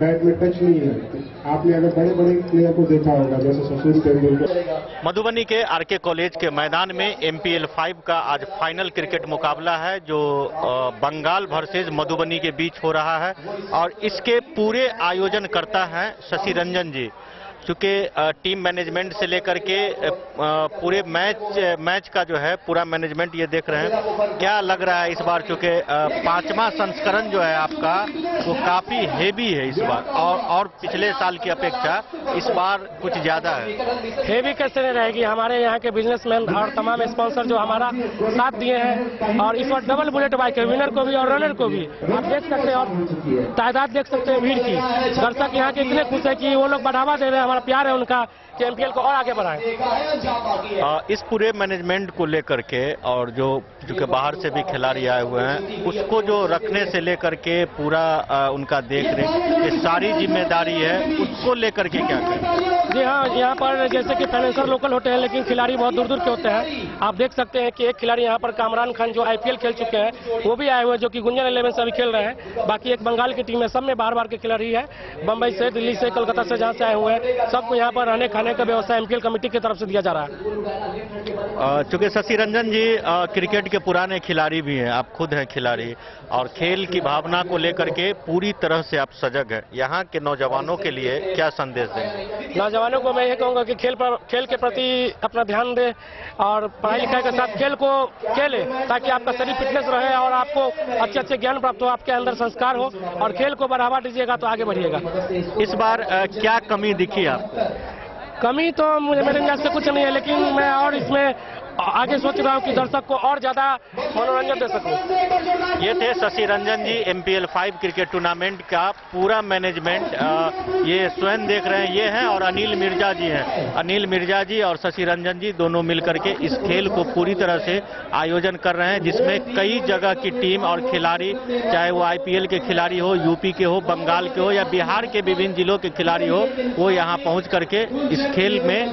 बैट में टच नहीं है। आपने अगर बड़े बड़े प्लेयर को देखा होगा, जैसे सचिन तेंदुलकर। मधुबनी के आरके कॉलेज के मैदान में MPL 5 का आज फाइनल क्रिकेट मुकाबला है, जो बंगाल वर्सेज मधुबनी के बीच हो रहा है और इसके पूरे आयोजन करता है शशि रंजन जी। चूंकि टीम मैनेजमेंट से लेकर के पूरे मैच का जो है पूरा मैनेजमेंट ये देख रहे हैं। क्या लग रहा है इस बार, चूंकि 5वां संस्करण जो है आपका वो काफी हेवी है इस बार, और पिछले साल की अपेक्षा इस बार कुछ ज्यादा है। हेवी कैसे नहीं रहेगी, हमारे यहाँ के बिजनेसमैन और तमाम स्पॉन्सर जो हमारा साथ दिए हैं, और इस बार डबल बुलेट बाइक है, विनर को भी और रनर को भी आप देख सकते हैं, और तादाद देख सकते हैं भीड़ की। दर्शक यहाँ के इतने खुश है कि वो लोग बढ़ावा दे रहे हैं, प्यार है उनका कि MPL को और आगे बढ़ाएं। इस पूरे मैनेजमेंट को लेकर के, और जो बाहर से भी खिलाड़ी आए हुए हैं, उसको जो रखने से लेकर के पूरा उनका देख रेख, ये सारी जिम्मेदारी है, उसको लेकर के क्या करें? जी हाँ, यहाँ पर जैसे कि फाइनेंसर लोकल होते हैं, लेकिन खिलाड़ी बहुत दूर दूर के होते हैं। आप देख सकते हैं कि एक खिलाड़ी यहाँ पर कामरान खान जो IPL खेल चुके हैं वो भी आए हुए हैं, जो कि गुंजन 11 से अभी खेल रहे हैं। बाकी एक बंगाल की टीम है, सब में बार बार के खिलाड़ी है, बम्बई से, दिल्ली से, कोलकाता से, जहाँ से आए हुए हैं। सबको यहाँ पर रहने खाने का व्यवस्था MPL कमेटी की तरफ से दिया जा रहा है। चूंकि शशि रंजन जी क्रिकेट के पुराने खिलाड़ी भी हैं, आप खुद हैं खिलाड़ी, और खेल की भावना को लेकर के पूरी तरह से आप सजग हैं। यहाँ के नौजवानों के लिए क्या संदेश देंगे? नौजवानों को मैं ये कहूँगा कि खेल के प्रति अपना ध्यान दें और पढ़ाई लिखाई के साथ खेल को खेले, ताकि आपका शरीर फिटनेस रहे और आपको अच्छे अच्छे ज्ञान प्राप्त हो, आपके अंदर संस्कार हो, और खेल को बढ़ावा दीजिएगा तो आगे बढ़िएगा। इस बार क्या कमी दिखी आपको? कमी तो मेरे अंदाज से कुछ नहीं है, लेकिन मैं और इसमें आगे सोच रहा हूँ कि दर्शक को और ज्यादा मनोरंजन दे सकूं। ये थे शशि रंजन जी, MPL 5 क्रिकेट टूर्नामेंट का पूरा मैनेजमेंट ये स्वयं देख रहे हैं, ये हैं, और अनिल मिर्जा जी हैं। अनिल मिर्जा जी और शशि रंजन जी दोनों मिलकर के इस खेल को पूरी तरह से आयोजन कर रहे हैं, जिसमें कई जगह की टीम और खिलाड़ी, चाहे वो IPL के खिलाड़ी हो, यूपी के हो, बंगाल के हो, या बिहार के विभिन्न जिलों के खिलाड़ी हो, वो यहाँ पहुँच करके इस खेल में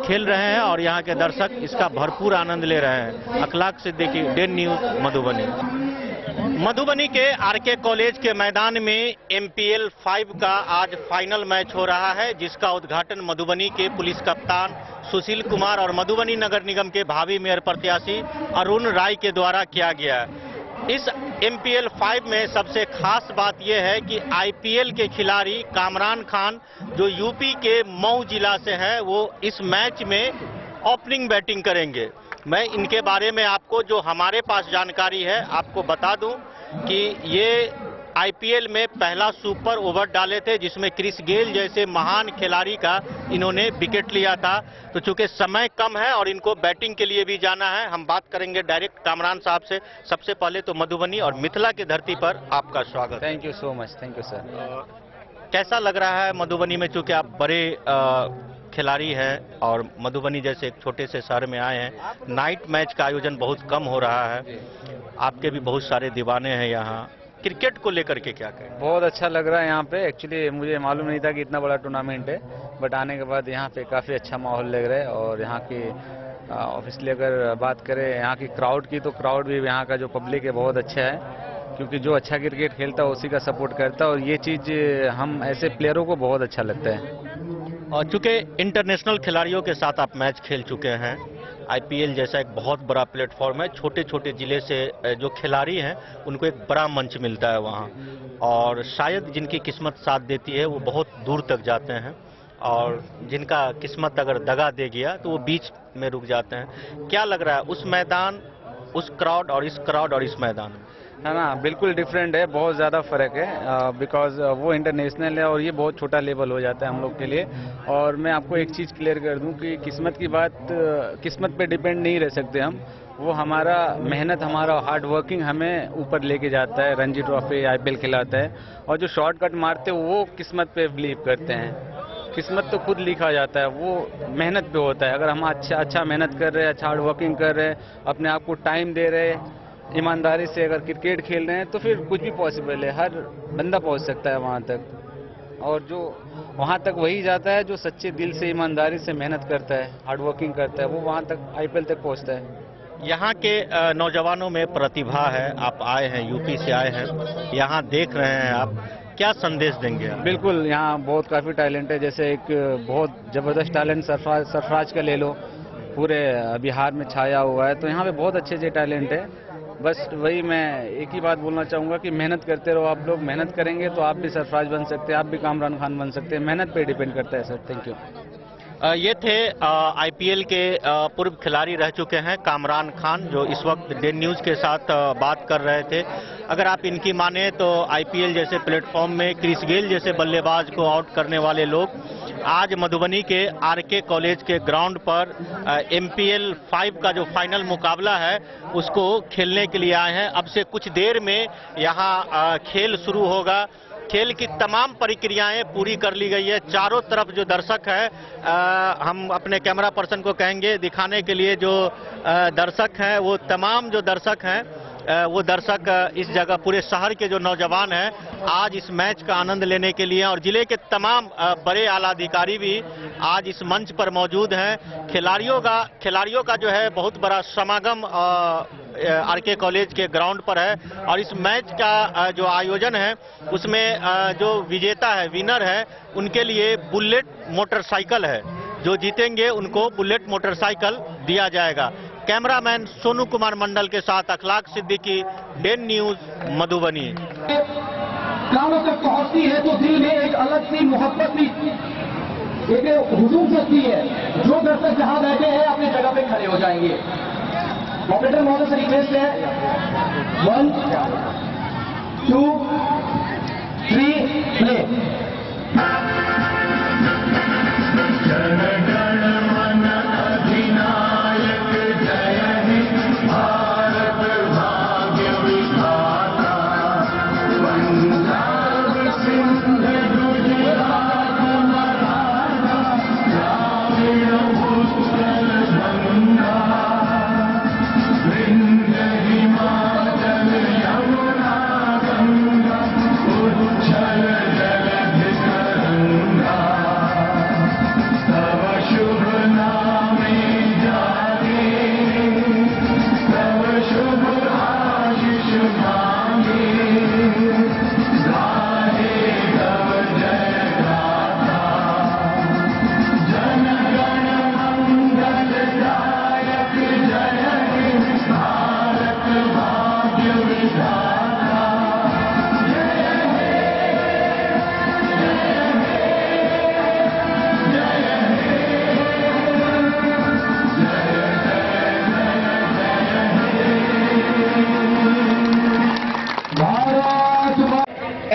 खेल रहे हैं, और यहाँ के दर्शक इसका भरपूर आनंद ले रहे हैं। अखलाक सिद्दीकी, डेन न्यूज, मधुबनी। मधुबनी के आरके कॉलेज के मैदान में MPL 5 का आज फाइनल मैच हो रहा है, जिसका उद्घाटन मधुबनी के पुलिस कप्तान सुशील कुमार और मधुबनी नगर निगम के भावी मेयर प्रत्याशी अरुण राय के द्वारा किया गया है। इस MPL 5 में सबसे खास बात यह है कि IPL के खिलाड़ी कामरान खान, जो यूपी के मऊ जिला से हैं, वो इस मैच में ओपनिंग बैटिंग करेंगे। मैं इनके बारे में आपको जो हमारे पास जानकारी है आपको बता दूं कि ये IPL में पहला सुपर ओवर डाले थे, जिसमें क्रिस गेल जैसे महान खिलाड़ी का इन्होंने विकेट लिया था। तो चूंकि समय कम है और इनको बैटिंग के लिए भी जाना है, हम बात करेंगे डायरेक्ट कामरान साहब से। सबसे पहले तो मधुबनी और मिथिला की धरती पर आपका स्वागत। Thank you so much. Thank you sir. कैसा लग रहा है मधुबनी में, चूंकि आप बड़े खिलाड़ी हैं और मधुबनी जैसे एक छोटे से शहर में आए हैं, नाइट मैच का आयोजन बहुत कम हो रहा है, आपके भी बहुत सारे दीवाने हैं यहाँ, क्रिकेट को लेकर के क्या कहें? बहुत अच्छा लग रहा है यहाँ पे। एक्चुअली मुझे मालूम नहीं था कि इतना बड़ा टूर्नामेंट है, बट आने के बाद यहाँ पे काफ़ी अच्छा माहौल लग रहा है। और यहाँ की ऑब्वियसली अगर बात करें यहाँ की क्राउड की, तो क्राउड भी यहाँ का जो पब्लिक है बहुत अच्छा है, क्योंकि जो अच्छा क्रिकेट खेलता है उसी का सपोर्ट करता है, और ये चीज़ हम ऐसे प्लेयरों को बहुत अच्छा लगता है। और चूंकि इंटरनेशनल खिलाड़ियों के साथ आप मैच खेल चुके हैं, IPL जैसा एक बहुत बड़ा प्लेटफॉर्म है, छोटे छोटे जिले से जो खिलाड़ी हैं उनको एक बड़ा मंच मिलता है वहाँ, और शायद जिनकी किस्मत साथ देती है वो बहुत दूर तक जाते हैं, और जिनका किस्मत अगर दगा दे गया तो वो बीच में रुक जाते हैं। क्या लग रहा है उस मैदान, उस क्राउड और इस क्राउड और इस मैदान में? है ना, बिल्कुल डिफरेंट है, बहुत ज़्यादा फर्क है, बिकॉज वो इंटरनेशनल है और ये बहुत छोटा लेवल हो जाता है हम लोग के लिए। और मैं आपको एक चीज़ क्लियर कर दूं कि किस्मत की बात, किस्मत पे डिपेंड नहीं रह सकते हम, वो हमारा मेहनत, हमारा हार्ड वर्किंग हमें ऊपर लेके जाता है, रणजी ट्रॉफी, IPL खिलाता है। और जो शॉर्टकट मारते हैं वो किस्मत पे बिलीव करते हैं, किस्मत तो खुद लिखा जाता है, वो मेहनत पे होता है। अगर हम अच्छा मेहनत कर रहे हैं, अच्छा हार्ड वर्किंग कर रहे हैं, अपने आप को टाइम दे रहे हैं, ईमानदारी से अगर क्रिकेट खेल रहे हैं, तो फिर कुछ भी पॉसिबल है, हर बंदा पहुंच सकता है वहां तक। और जो वहां तक वही जाता है जो सच्चे दिल से, ईमानदारी से मेहनत करता है, हार्ड वर्किंग करता है, वो वहां तक IPL तक पहुंचता है। यहाँ के नौजवानों में प्रतिभा है, आप आए हैं, यूपी से आए हैं, यहाँ देख रहे हैं, आप क्या संदेश देंगे? बिल्कुल, यहाँ बहुत काफ़ी टैलेंट है, जैसे एक बहुत ज़बरदस्त टैलेंट सरफराज का ले लो, पूरे बिहार में छाया हुआ है, तो यहाँ पे बहुत अच्छे टैलेंट है। बस वही मैं एक ही बात बोलना चाहूँगा कि मेहनत करते रहो, आप लोग मेहनत करेंगे तो आप भी सरफराज बन सकते हैं, आप भी कामरान खान बन सकते हैं, मेहनत पे डिपेंड करता है सर। Thank you. ये थे IPL के पूर्व खिलाड़ी रह चुके हैं कामरान खान, जो इस वक्त डे न्यूज़ के साथ बात कर रहे थे। अगर आप इनकी माने तो IPL जैसे प्लेटफॉर्म में क्रिस गेल जैसे बल्लेबाज को आउट करने वाले लोग आज मधुबनी के RK कॉलेज के ग्राउंड पर MPL 5 का जो फाइनल मुकाबला है उसको खेलने के लिए आए हैं। अब से कुछ देर में यहाँ खेल शुरू होगा। खेल की तमाम प्रक्रियाएं पूरी कर ली गई है। चारों तरफ जो दर्शक है, हम अपने कैमरा पर्सन को कहेंगे दिखाने के लिए, जो दर्शक हैं वो तमाम जो दर्शक हैं वो दर्शक इस जगह पूरे शहर के जो नौजवान हैं आज इस मैच का आनंद लेने के लिए, और जिले के तमाम बड़े आला अधिकारी भी आज इस मंच पर मौजूद हैं। खिलाड़ियों का जो है बहुत बड़ा समागम RK कॉलेज के ग्राउंड पर है, और इस मैच का जो आयोजन है उसमें जो विजेता है, विनर है, उनके लिए बुलेट मोटरसाइकिल है, जो जीतेंगे उनको बुलेट मोटरसाइकिल दिया जाएगा। कैमरामैन सोनू कुमार मंडल के साथ अखलाक सिद्दीकी, डे न्यूज़, मधुबनी। कानों तक पहुंचती है तो दिल में एक अलग सी मोहब्बत भी, एक हुजूम सकती है। जो दर्शक जहां बैठे हैं अपनी जगह पे खड़े हो जाएंगे। ऑपरेटर महोदय से रिक्वेस्ट है, 1 2 3 प्ले।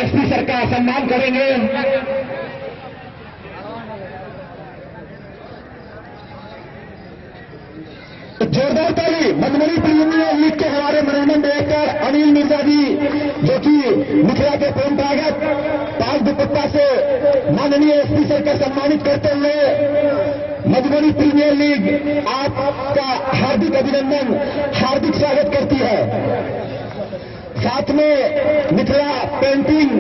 एसपी सर का सम्मान करेंगे। जोरदार ताली मधुबनी प्रीमियर लीग के हमारे मनोरंजन डायरेक्टर अनिल मिर्जा जी, जो कि मिथिला के परंपरागत पाक दुपट्टा से माननीय एसपी सर का सम्मानित करते हुए मधुबनी प्रीमियर लीग आपका हार्दिक अभिनंदन, हार्दिक स्वागत करती है। साथ में मिथिला पेंटिंग,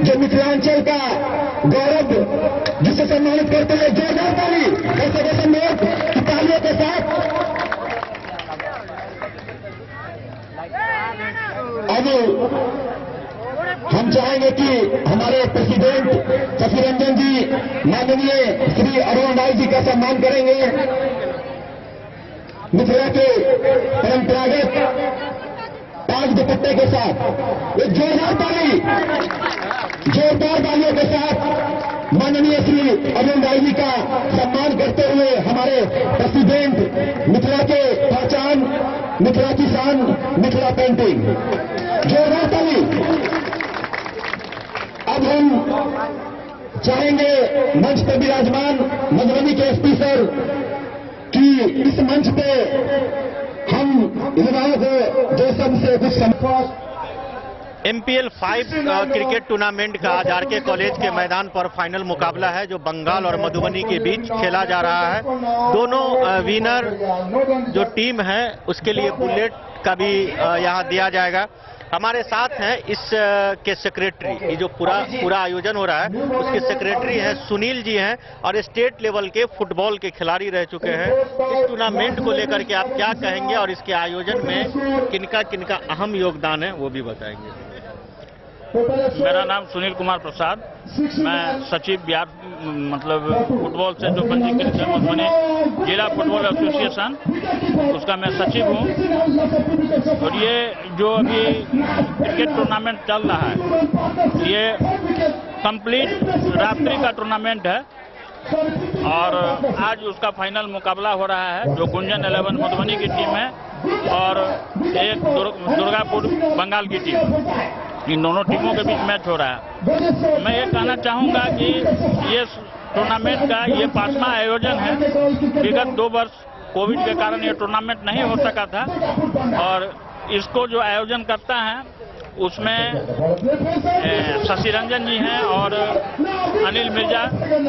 जो मिथिलांचल का गौरव, जिसे सम्मानित करते हुए जोरदार ताली की तालियों के साथ अब हम चाहेंगे कि हमारे प्रेसिडेंट शशि रंजन जी माननीय श्री अरुण राय जी का सम्मान करेंगे। मिथिला के परंपरागत पाक दुपट्टे के साथ एक जोरदार तालियों के साथ माननीय श्री अरुण राय जी का सम्मान करते हुए हमारे प्रेसिडेंट, मिथिला के पहचान, मिथिला की किसान मिथिला पेंटिंग। जोरदार ताली। अब हम चाहेंगे मंच पर विराजमान मधुबनी के एसपी सर कि इस मंच पे हम युवाओं को दो शब्द से कुछ समझ। MPL 5 क्रिकेट टूर्नामेंट का आज आरके कॉलेज के मैदान पर फाइनल मुकाबला है जो बंगाल और मधुबनी के बीच खेला जा रहा है। दोनों विनर जो टीम है उसके लिए बुलेट का भी यहाँ दिया जाएगा। हमारे साथ हैं इस के सेक्रेटरी, ये जो पूरा आयोजन हो रहा है उसके सेक्रेटरी हैं सुनील जी हैं और स्टेट लेवल के फुटबॉल के खिलाड़ी रह चुके हैं। इस टूर्नामेंट को लेकर के आप क्या कहेंगे और इसके आयोजन में किनका किनका अहम योगदान है वो भी बताएंगे। मेरा नाम सुनील कुमार प्रसाद, मैं सचिव बिहार फुटबॉल से जो पंजीकृत है मधुबनी जिला फुटबॉल एसोसिएशन, उसका मैं सचिव हूँ। और ये जो अभी क्रिकेट टूर्नामेंट चल रहा है ये कंप्लीट रात्रि का टूर्नामेंट है और आज उसका फाइनल मुकाबला हो रहा है जो गुंजन 11 मधुबनी की टीम है और एक दुर्गापुर बंगाल की टीम, इन दोनों टीमों के बीच मैच हो रहा है। मैं ये कहना चाहूँगा कि ये टूर्नामेंट का ये 5वां आयोजन है। विगत 2 वर्ष कोविड के कारण ये टूर्नामेंट नहीं हो सका था और इसको जो आयोजन करता है उसमें शशि रंजन जी हैं और अनिल मिर्जा,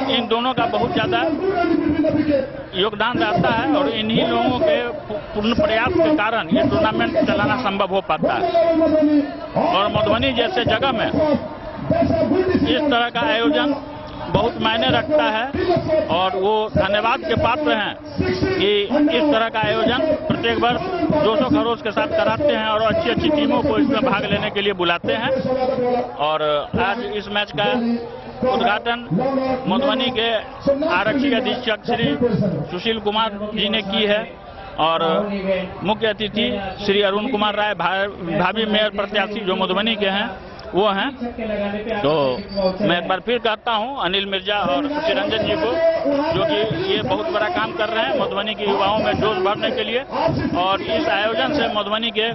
इन दोनों का बहुत ज़्यादा योगदान रहता है और इन्हीं लोगों के पूर्ण प्रयास के कारण ये टूर्नामेंट चलाना संभव हो पाता है। और मधुबनी जैसे जगह में इस तरह का आयोजन बहुत मायने रखता है और वो धन्यवाद के पात्र हैं कि इस तरह का आयोजन प्रत्येक वर्ष जोशो खरोश के साथ कराते हैं और अच्छी अच्छी टीमों को इसमें भाग लेने के लिए बुलाते हैं। और आज इस मैच का उद्घाटन मधुबनी के आरक्षी अधीक्षक श्री सुशील कुमार जी ने की है और मुख्य अतिथि श्री अरुण कुमार राय भावी मेयर प्रत्याशी जो मधुबनी के हैं वो हैं। तो मैं एक बार फिर कहता हूं अनिल मिर्जा और शशि रंजन जी को जो कि ये बहुत बड़ा काम कर रहे हैं मधुबनी के युवाओं में जोश भरने के लिए और इस आयोजन से मधुबनी के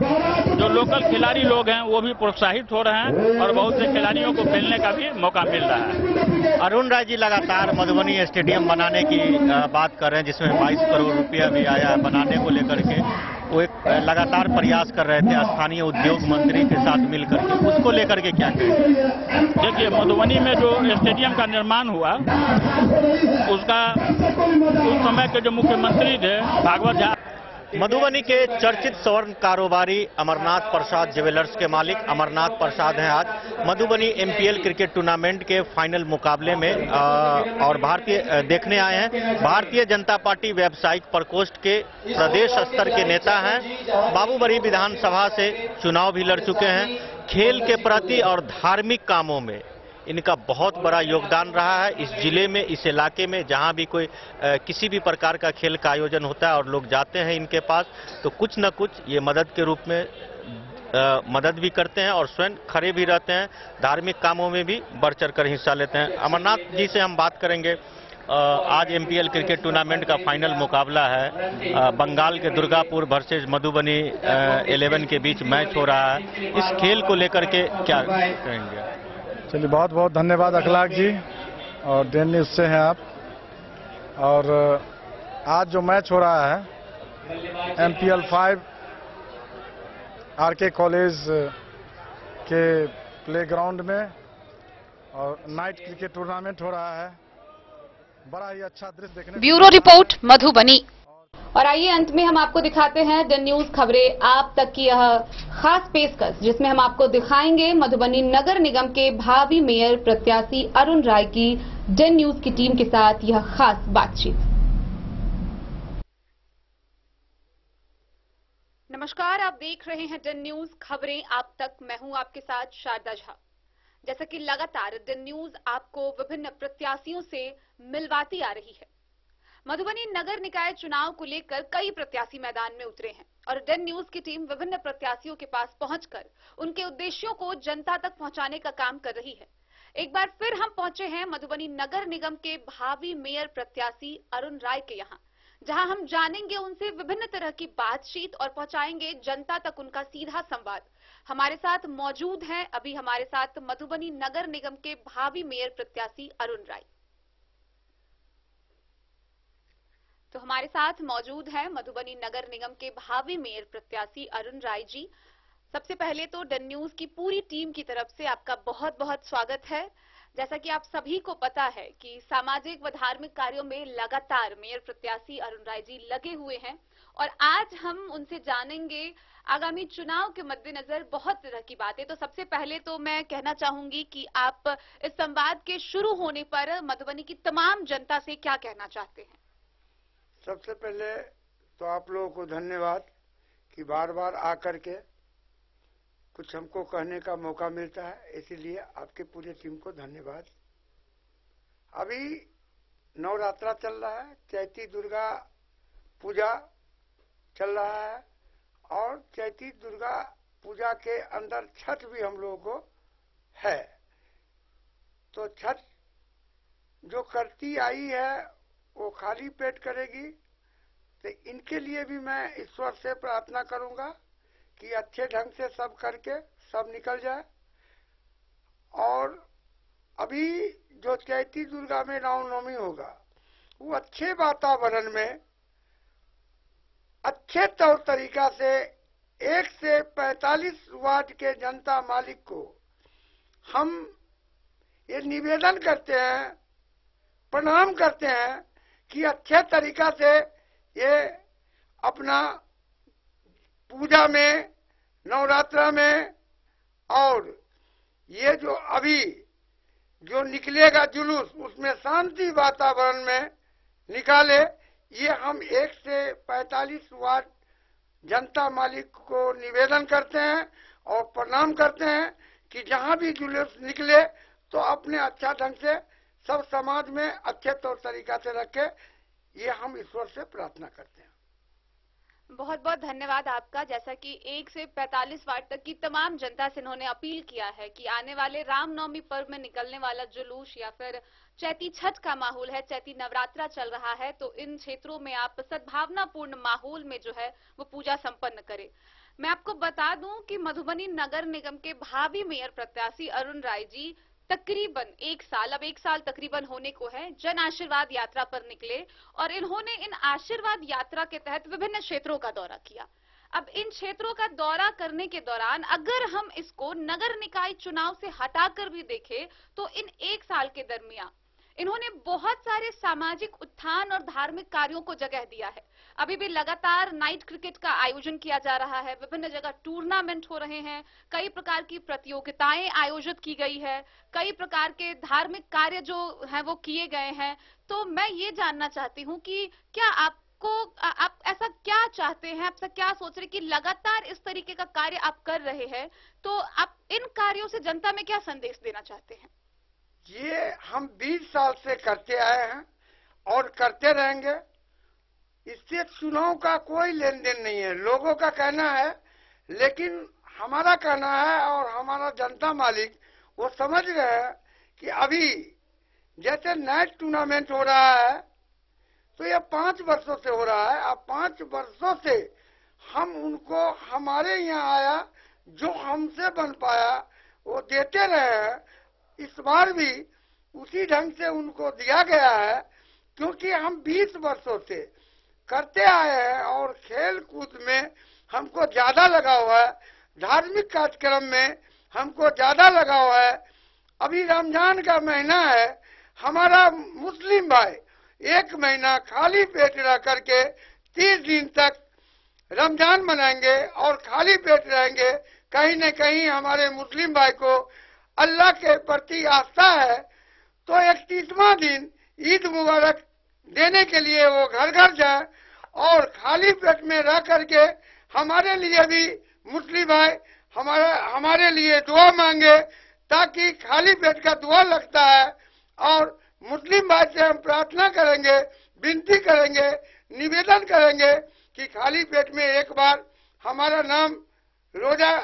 जो लोकल खिलाड़ी लोग हैं वो भी प्रोत्साहित हो रहे हैं और बहुत से खिलाड़ियों को खेलने का भी मौका मिल रहा है। अरुण राय जी लगातार मधुबनी स्टेडियम बनाने की बात कर रहे हैं जिसमें 22 करोड़ रुपया भी आया है बनाने को लेकर के। वो एक लगातार प्रयास कर रहे थे स्थानीय उद्योग मंत्री के साथ मिलकर के, उसको लेकर के क्या कहें? देखिए मधुबनी में जो स्टेडियम का निर्माण हुआ उसका उस समय के जो मुख्यमंत्री थे भागवत झा, मधुबनी के चर्चित स्वर्ण कारोबारी अमरनाथ प्रसाद ज्वेलर्स के मालिक अमरनाथ प्रसाद हैं आज मधुबनी MPL क्रिकेट टूर्नामेंट के फाइनल मुकाबले में और देखने आए हैं। भारतीय जनता पार्टी व्यावसायिक प्रकोष्ठ के प्रदेश स्तर के नेता हैं, बाबूबरी विधानसभा से चुनाव भी लड़ चुके हैं। खेल के प्रति और धार्मिक कामों में इनका बहुत बड़ा योगदान रहा है। इस जिले में, इस इलाके में जहां भी कोई किसी भी प्रकार का खेल का आयोजन होता है और लोग जाते हैं इनके पास तो कुछ न कुछ ये मदद के रूप में मदद भी करते हैं और स्वयं खड़े भी रहते हैं, धार्मिक कामों में भी बढ़ चढ़ कर हिस्सा लेते हैं। अमरनाथ जी से हम बात करेंगे। आज MPL क्रिकेट टूर्नामेंट का फाइनल मुकाबला है, बंगाल के दुर्गापुर वर्सेज मधुबनी 11 के बीच मैच हो रहा है। इस खेल को लेकर के क्या कहेंगे? चलिए बहुत बहुत धन्यवाद अखलाक जी और डेन न्यूज से हैं आप। और आज जो मैच हो रहा है MPL 5 आरके कॉलेज के प्लेग्राउंड में और नाइट क्रिकेट टूर्नामेंट हो रहा है, बड़ा ही अच्छा दृश्य देखने। Bureau report Madhubani. और आइए अंत में हम आपको दिखाते हैं डेन न्यूज खबरें आप तक की यह खास पेशकश जिसमें हम आपको दिखाएंगे मधुबनी नगर निगम के भावी मेयर प्रत्याशी अरुण राय की डेन न्यूज की टीम के साथ यह खास बातचीत। नमस्कार, आप देख रहे हैं डेन न्यूज खबरें आप तक। मैं हूं आपके साथ शारदा झा। जैसा कि लगातार डेन न्यूज आपको विभिन्न प्रत्याशियों से मिलवाती आ रही है, मधुबनी नगर निकाय चुनाव को लेकर कई प्रत्याशी मैदान में उतरे हैं और डेन न्यूज की टीम विभिन्न प्रत्याशियों के पास पहुंचकर उनके उद्देश्यों को जनता तक पहुंचाने का काम कर रही है। एक बार फिर हम पहुंचे हैं मधुबनी नगर निगम के भावी मेयर प्रत्याशी अरुण राय के यहां, जहां हम जानेंगे उनसे विभिन्न तरह की बातचीत और पहुंचाएंगे जनता तक उनका सीधा संवाद। हमारे साथ मौजूद हैं अभी हमारे साथ मधुबनी नगर निगम के भावी मेयर प्रत्याशी अरुण राय। तो हमारे साथ मौजूद है मधुबनी नगर निगम के भावी मेयर प्रत्याशी अरुण राय जी। सबसे पहले तो डन न्यूज की पूरी टीम की तरफ से आपका बहुत बहुत स्वागत है। जैसा कि आप सभी को पता है कि सामाजिक व धार्मिक कार्यों में लगातार मेयर प्रत्याशी अरुण राय जी लगे हुए हैं और आज हम उनसे जानेंगे आगामी चुनाव के मद्देनजर बहुत तरह की बातें। तो सबसे पहले तो मैं कहना चाहूंगी कि आप इस संवाद के शुरू होने पर मधुबनी की तमाम जनता से क्या कहना चाहते हैं? सबसे पहले तो आप लोगों को धन्यवाद कि बार बार आकर के कुछ हमको कहने का मौका मिलता है, इसीलिए आपके पूरे टीम को धन्यवाद। अभी नवरात्रा चल रहा है, चैती दुर्गा पूजा चल रहा है और चैती दुर्गा पूजा के अंदर छठ भी हम लोगों को है। तो छठ जो करती आई है वो खाली पेट करेगी, तो इनके लिए भी मैं ईश्वर से प्रार्थना करूंगा कि अच्छे ढंग से सब करके सब निकल जाए। और अभी जो चैती दुर्गा में रामनवमी होगा वो अच्छे वातावरण में अच्छे तौर तरीका से 1 से 45 वार्ड के जनता मालिक को हम ये निवेदन करते हैं, प्रणाम करते हैं कि अच्छे तरीका से ये अपना पूजा में, नवरात्रा में और ये जो अभी जो निकलेगा जुलूस उसमें शांति वातावरण में निकाले। ये हम 1 से 45 वार्ड जनता मालिक को निवेदन करते हैं और प्रणाम करते हैं कि जहां भी जुलूस निकले तो अपने अच्छा ढंग से सब समाज में अच्छे तौर तरीका से रखे, ये हम ईश्वर से प्रार्थना करते हैं। बहुत बहुत धन्यवाद आपका। जैसा कि 1 से 45 वार्ड तक की तमाम जनता से इन्होंने अपील किया है कि आने वाले रामनवमी पर्व में निकलने वाला जुलूस या फिर चैती छठ का माहौल है, चैती नवरात्रा चल रहा है, तो इन क्षेत्रों में आप सद्भावनापूर्ण माहौल में जो है वो पूजा संपन्न करें। मैं आपको बता दूं कि मधुबनी नगर निगम के भावी मेयर प्रत्याशी अरुण राय जी तकरीबन 1 साल, अब 1 साल तकरीबन होने को है, जन आशीर्वाद यात्रा पर निकले और इन्होंने इन आशीर्वाद यात्रा के तहत विभिन्न क्षेत्रों का दौरा किया। अब इन क्षेत्रों का दौरा करने के दौरान अगर हम इसको नगर निकाय चुनाव से हटाकर भी देखें तो इन 1 साल के दरमियान इन्होंने बहुत सारे सामाजिक उत्थान और धार्मिक कार्यों को जगह दिया है। अभी भी लगातार नाइट क्रिकेट का आयोजन किया जा रहा है, विभिन्न जगह टूर्नामेंट हो रहे हैं, कई प्रकार की प्रतियोगिताएं आयोजित की गई है, कई प्रकार के धार्मिक कार्य जो हैं वो किए गए हैं। तो मैं ये जानना चाहती हूँ कि क्या आप ऐसा क्या चाहते हैं, आपसे क्या सोच रहे कि लगातार इस तरीके का कार्य आप कर रहे हैं, तो आप इन कार्यों से जनता में क्या संदेश देना चाहते हैं? ये हम 20 साल से करते आए हैं और करते रहेंगे। इससे चुनाव का कोई लेन देन नहीं है, लोगों का कहना है, लेकिन हमारा कहना है और हमारा जनता मालिक वो समझ रहे हैं कि अभी जैसे नाइट टूर्नामेंट हो रहा है तो ये 5 वर्षों से हो रहा है। अब 5 वर्षों से हम उनको हमारे यहाँ आया जो हमसे बन पाया वो देते रहे हैं। इस बार भी उसी ढंग से उनको दिया गया है, क्योंकि हम 20 वर्षों से करते आए हैं और खेल कूद में हमको ज्यादा लगा हुआ है, धार्मिक कार्यक्रम में हमको ज्यादा लगा हुआ है। अभी रमजान का महीना है, हमारा मुस्लिम भाई 1 महीना खाली पेट रह करके 30 दिन तक रमजान मनाएंगे और खाली पेट रहेंगे। कहीं न कहीं हमारे मुस्लिम भाई को अल्लाह के प्रति आस्था है, तो 31वां दिन ईद मुबारक देने के लिए वो घर घर जाए और खाली पेट में रह करके हमारे लिए भी मुस्लिम भाई हमारे लिए दुआ मांगे, ताकि खाली पेट का दुआ लगता है। और मुस्लिम भाई से हम प्रार्थना करेंगे, विनती करेंगे, निवेदन करेंगे कि खाली पेट में एक बार हमारा नाम रोजा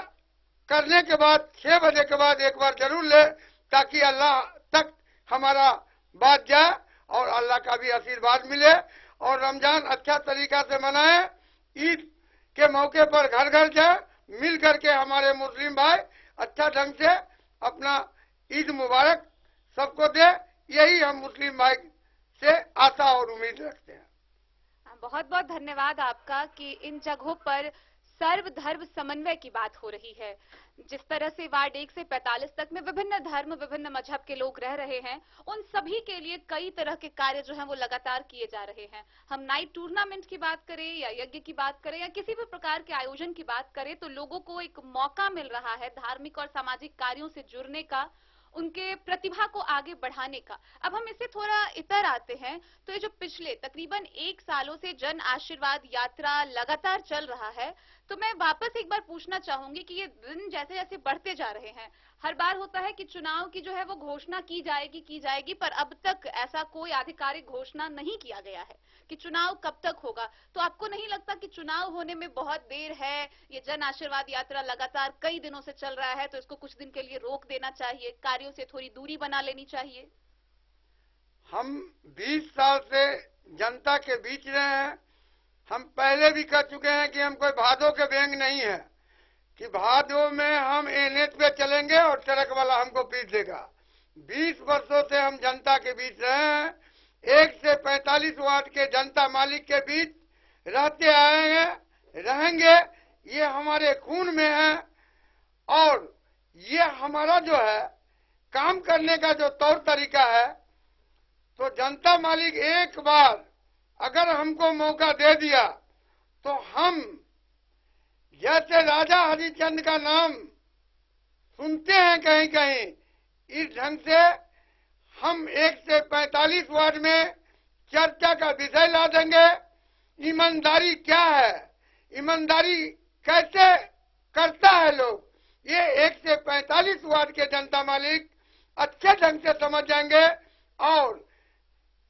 करने के बाद 6 बजे के बाद एक बार जरूर ले, ताकि अल्लाह तक हमारा बात जाए और अल्लाह का भी आशीर्वाद मिले और रमजान अच्छा तरीका से मनाए। ईद के मौके पर घर घर जाए, मिल करके हमारे मुस्लिम भाई अच्छा ढंग से अपना ईद मुबारक सबको दे, यही हम मुस्लिम भाई से आशा और उम्मीद रखते हैं। बहुत बहुत धन्यवाद आपका कि इन जगहों पर सर्वधर्म समन्वय की बात हो रही है। जिस तरह से वार्ड 1 से 45 तक में विभिन्न धर्म, विभिन्न मजहब के लोग रह रहे हैं, उन सभी के लिए कई तरह के कार्य जो हैं वो लगातार किए जा रहे हैं। हम नाइट टूर्नामेंट की बात करें या यज्ञ की बात करें या किसी भी प्रकार के आयोजन की बात करें, तो लोगों को एक मौका मिल रहा है धार्मिक और सामाजिक कार्यों से जुड़ने का, उनके प्रतिभा को आगे बढ़ाने का। अब हम इससे थोड़ा इतर आते हैं, तो ये जो पिछले तकरीबन 1 सालों से जन आशीर्वाद यात्रा लगातार चल रहा है, तो मैं वापस एक बार पूछना चाहूंगी कि ये दिन जैसे जैसे बढ़ते जा रहे हैं, हर बार होता है कि चुनाव की जो है वो घोषणा की जाएगी, पर अब तक ऐसा कोई आधिकारिक घोषणा नहीं किया गया है कि चुनाव कब तक होगा। तो आपको नहीं लगता कि चुनाव होने में बहुत देर है? ये जन आशीर्वाद यात्रा लगातार कई दिनों से चल रहा है, तो इसको कुछ दिन के लिए रोक देना चाहिए, कार्यों से थोड़ी दूरी बना लेनी चाहिए। हम 20 साल से जनता के बीच रहे हैं। हम पहले भी कह चुके हैं कि हम कोई भादों के व्यंग नहीं है कि भादों में हम एनएच पे चलेंगे और ट्रक वाला हमको पीट देगा। 20 वर्षों से हम जनता के बीच रहे हैं। 1 से 45 वार्ड के जनता मालिक के बीच रहते आए हैं, रहेंगे। ये हमारे खून में है और ये हमारा जो है काम करने का जो तौर तरीका है, तो जनता मालिक एक बार अगर हमको मौका दे दिया तो हम जैसे राजा हरिश्चंद्र का नाम सुनते हैं कहीं कहीं, इस ढंग से हम 1 से 45 वार्ड में चर्चा का विषय ला देंगे। ईमानदारी क्या है, ईमानदारी कैसे करता है लोग, ये 1 से 45 वार्ड के जनता मालिक अच्छे ढंग से समझ जाएंगे और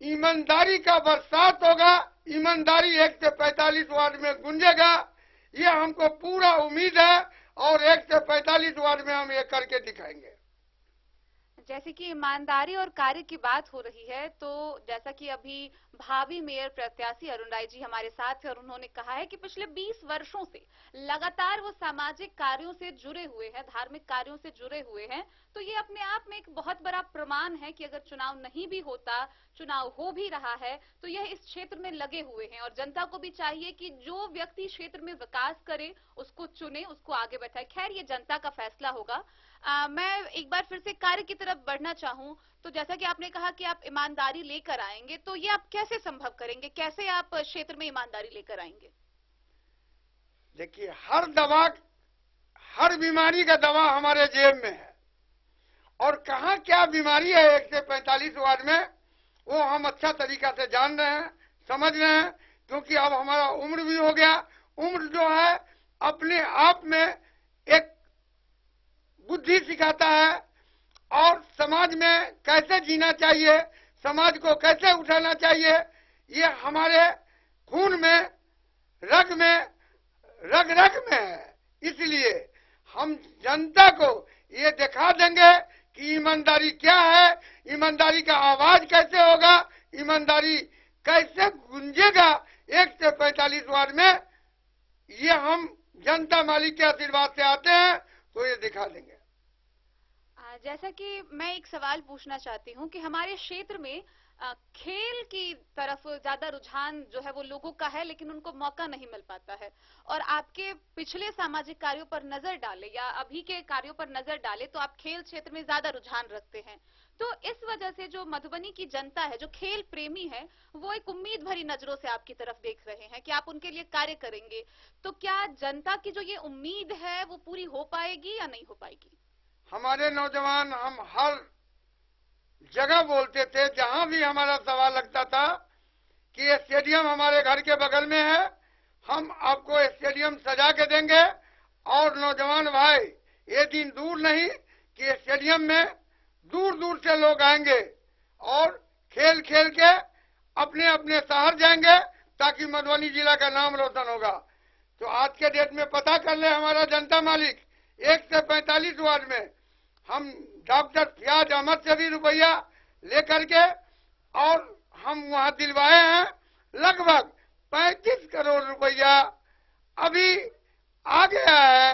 ईमानदारी का बरसात होगा। ईमानदारी 1 से 45 वार्ड में गूंजेगा, ये हमको पूरा उम्मीद है और 1 से 45 वार्ड में हम ये करके दिखाएंगे। जैसे कि ईमानदारी और कार्य की बात हो रही है, तो जैसा कि अभी भावी मेयर प्रत्याशी अरुण राय जी हमारे साथ हैं और उन्होंने कहा है कि पिछले 20 वर्षों से लगातार वो सामाजिक कार्यों से जुड़े हुए हैं, धार्मिक कार्यों से जुड़े हुए हैं। तो ये अपने आप में एक बहुत बड़ा प्रमाण है कि अगर चुनाव नहीं भी होता, चुनाव हो भी रहा है, तो यह इस क्षेत्र में लगे हुए हैं और जनता को भी चाहिए कि जो व्यक्ति क्षेत्र में विकास करे उसको चुने, उसको आगे बैठाए। खैर, ये जनता का फैसला होगा। मैं एक बार फिर से कार्य की तरफ बढ़ना चाहूं, तो जैसा कि आपने कहा कि आप ईमानदारी लेकर आएंगे, तो ये आप कैसे संभव करेंगे, कैसे आप क्षेत्र में ईमानदारी लेकर आएंगे? देखिए, हर दवा, हर बीमारी का दवा हमारे जेब में है और कहाँ क्या बीमारी है 1 से 45 वार्ड में, वो हम अच्छा तरीका से जान रहे हैं, समझ रहे हैं, क्योंकि अब हमारा उम्र भी हो गया। उम्र जो है अपने आप में एक बुद्धि सिखाता है और समाज में कैसे जीना चाहिए, समाज को कैसे उठाना चाहिए, ये हमारे खून में, रग में, रग रग में है। इसलिए हम जनता को ये दिखा देंगे कि ईमानदारी क्या है, ईमानदारी का आवाज कैसे होगा, ईमानदारी कैसे गूंजेगा 1 से 45 वार्ड में। ये हम जनता मालिक के आशीर्वाद से आते हैं, तो ये दिखा देंगे। जैसा कि मैं एक सवाल पूछना चाहती हूं कि हमारे क्षेत्र में खेल की तरफ ज्यादा रुझान जो है वो लोगों का है, लेकिन उनको मौका नहीं मिल पाता है। और आपके पिछले सामाजिक कार्यों पर नजर डाले या अभी के कार्यों पर नजर डाले तो आप खेल क्षेत्र में ज्यादा रुझान रखते हैं। तो इस वजह से जो मधुबनी की जनता है, जो खेल प्रेमी है, वो एक उम्मीद भरी नजरों से आपकी तरफ देख रहे हैं कि आप उनके लिए कार्य करेंगे। तो क्या जनता की जो ये उम्मीद है वो पूरी हो पाएगी या नहीं हो पाएगी? हमारे नौजवान, हम हर जगह बोलते थे, जहां भी हमारा सवाल लगता था कि ये स्टेडियम हमारे घर के बगल में है, हम आपको स्टेडियम सजा के देंगे। और नौजवान भाई, ये दिन दूर नहीं कि स्टेडियम में दूर दूर से लोग आएंगे और खेल खेल के अपने अपने शहर जाएंगे, ताकि मधुबनी जिला का नाम रोशन होगा। तो आज के डेट में पता कर ले हमारा जनता मालिक, 1 से 45 वार्ड में हम डॉक्टर फियाज अहमद से भी रुपया लेकर के और हम वहां दिलवाए हैं। लगभग 35 करोड़ रुपया अभी आ गया है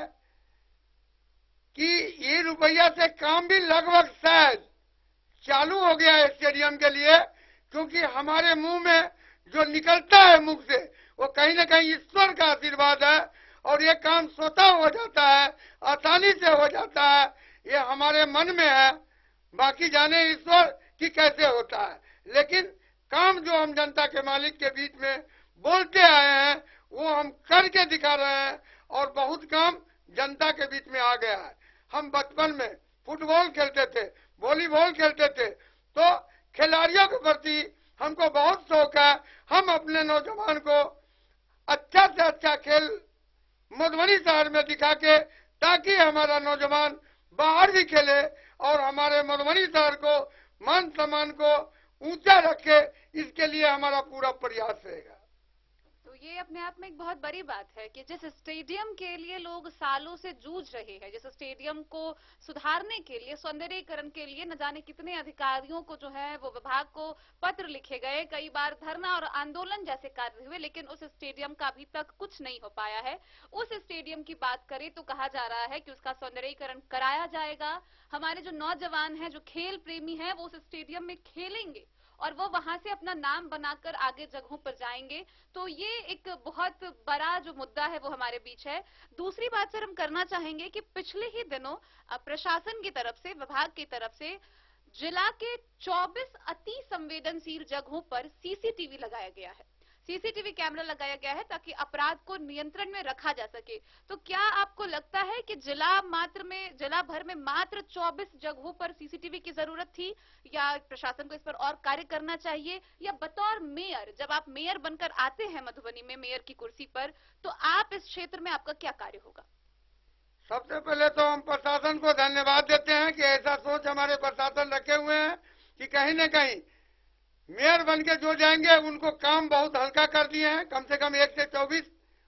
कि ये रुपया से काम भी लगभग शायद चालू हो गया है स्टेडियम के लिए, क्योंकि हमारे मुंह में जो निकलता है मुख से वो कहीं न कहीं ईश्वर का आशीर्वाद है और ये काम स्वतः हो जाता है, आसानी से हो जाता है, ये हमारे मन में है। बाकी जाने ईश्वर कि कैसे होता है, लेकिन काम जो हम जनता के मालिक के बीच में बोलते आए हैं वो हम करके दिखा रहे हैं और बहुत काम जनता के बीच में आ गया है। हम बचपन में फुटबॉल खेलते थे, वॉलीबॉल खेलते थे, तो खिलाड़ियों के प्रति हमको बहुत शौक है। हम अपने नौजवान को अच्छा से अच्छा खेल मधुबनी शहर में दिखा के, ताकि हमारा नौजवान बाहर भी खेले और हमारे मधुबनी शहर को मान सम्मान को ऊंचा रखे, इसके लिए हमारा पूरा प्रयास रहेगा। तो ये अपने आप में एक बहुत बड़ी बात है कि जिस स्टेडियम के लिए लोग सालों से जूझ रहे हैं, जिस स्टेडियम को सुधारने के लिए, सौंदर्यीकरण के लिए न जाने कितने अधिकारियों को जो है वो विभाग को पत्र लिखे गए, कई बार धरना और आंदोलन जैसे कार्य हुए, लेकिन उस स्टेडियम का अभी तक कुछ नहीं हो पाया है। उस स्टेडियम की बात करें तो कहा जा रहा है कि उसका सौंदर्यीकरण कराया जाएगा। हमारे जो नौजवान हैं, जो खेल प्रेमी हैं, वो उस स्टेडियम में खेलेंगे और वो वहां से अपना नाम बनाकर आगे जगहों पर जाएंगे। तो ये एक बहुत बड़ा जो मुद्दा है वो हमारे बीच है। दूसरी बात सर हम करना चाहेंगे कि पिछले ही दिनों प्रशासन की तरफ से, विभाग की तरफ से जिला के 24 अति संवेदनशील जगहों पर सीसीटीवी लगाया गया है, सीसीटीवी कैमरा लगाया गया है ताकि अपराध को नियंत्रण में रखा जा सके। तो क्या आपको लगता है कि जिला भर में मात्र 24 जगहों पर सीसीटीवी की जरूरत थी, या प्रशासन को इस पर और कार्य करना चाहिए, या बतौर मेयर, जब आप मेयर बनकर आते हैं मधुबनी में मेयर की कुर्सी पर, तो आप इस क्षेत्र में आपका क्या कार्य होगा? सबसे पहले तो हम प्रशासन को धन्यवाद देते हैं कि ऐसा सोच हमारे प्रशासन रखे हुए हैं कि कहीं न कहीं मेयर बन के जो जाएंगे उनको काम बहुत हल्का कर दिए हैं। कम से कम 1 से 24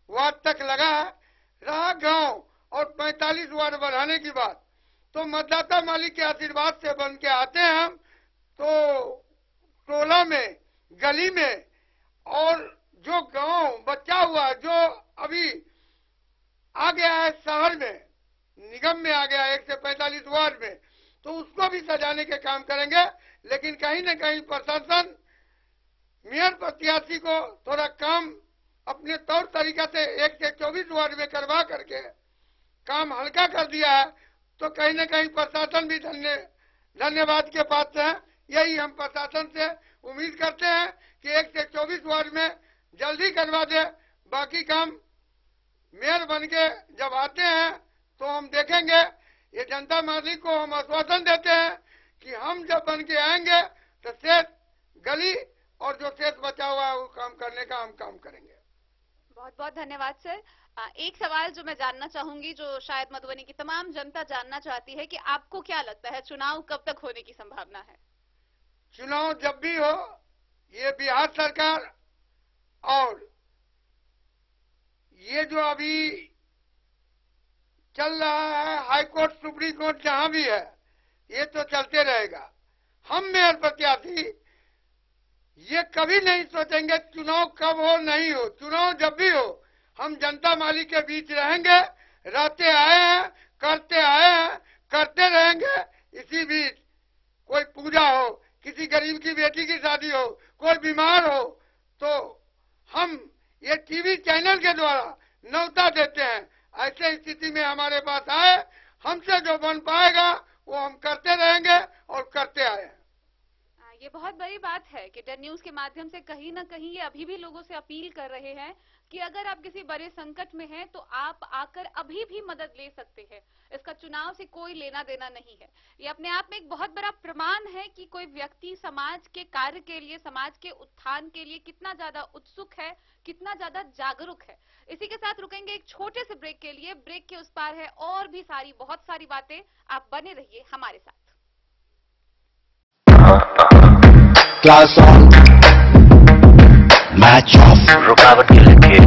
वार्ड तक लगा है। रहा गांव और 45 वार्ड बढ़ाने की बात, तो मतदाता मालिक के आशीर्वाद से बन के आते हैं हम, तो टोला में, गली में और जो गांव बचा हुआ, जो अभी आ गया है शहर में, निगम में आ गया 1 से 45 वार्ड में, तो उसको भी सजाने के काम करेंगे। लेकिन कहीं न कहीं प्रशासन मेयर प्रत्याशी को थोड़ा काम अपने तौर तरीका से 1 से 24 वार्ड में करवा करके काम हल्का कर दिया है। तो कहीं न कहीं प्रशासन भी धन्यवाद के पात्र है। यही हम प्रशासन से उम्मीद करते हैं कि 1 से 24 वार्ड में जल्दी करवा दे। बाकी काम मेयर बन के जब आते हैं तो हम देखेंगे। ये जनता मालिक को हम आश्वासन देते हैं कि हम जब बन के आएंगे तो शेष गली और जो शेष बचा हुआ है वो काम करने का हम काम करेंगे। बहुत बहुत धन्यवाद सर। एक सवाल जो मैं जानना चाहूंगी, जो शायद मधुबनी की तमाम जनता जानना चाहती है, कि आपको क्या लगता है चुनाव कब तक होने की संभावना है? चुनाव जब भी हो, ये बिहार सरकार और ये जो अभी चल रहा है हाई कोर्ट, सुप्रीम कोर्ट, जहां भी है, ये तो चलते रहेगा। हम मेयर प्रत्याशी ये कभी नहीं सोचेंगे चुनाव कब हो नहीं हो। चुनाव जब भी हो हम जनता मालिक के बीच रहेंगे, रहते आए हैं, करते आए हैं, करते रहेंगे। इसी बीच कोई पूजा हो, किसी गरीब की बेटी की शादी हो, कोई बीमार हो, तो हम ये टीवी चैनल के द्वारा न्योता देते हैं। ऐसे स्थिति में हमारे पास आए, हमसे जो बन पाएगा वो हम करते रहेंगे और करते आए हैं। ये बहुत बड़ी बात है कि डेन न्यूज के माध्यम से कहीं ना कहीं ये अभी भी लोगों से अपील कर रहे हैं कि अगर आप किसी बड़े संकट में हैं तो आप आकर अभी भी मदद ले सकते हैं। इसका चुनाव से कोई लेना देना नहीं है। ये अपने आप में एक बहुत बड़ा प्रमाण है कि कोई व्यक्ति समाज के कार्य के लिए, समाज के उत्थान के लिए कितना ज्यादा उत्सुक है, कितना ज्यादा जागरूक है। इसी के साथ रुकेंगे एक छोटे से ब्रेक के लिए। ब्रेक के उस पार है और भी बहुत सारी बातें। आप बने रहिए हमारे साथ। Class on, match off, रुकावट के लगे,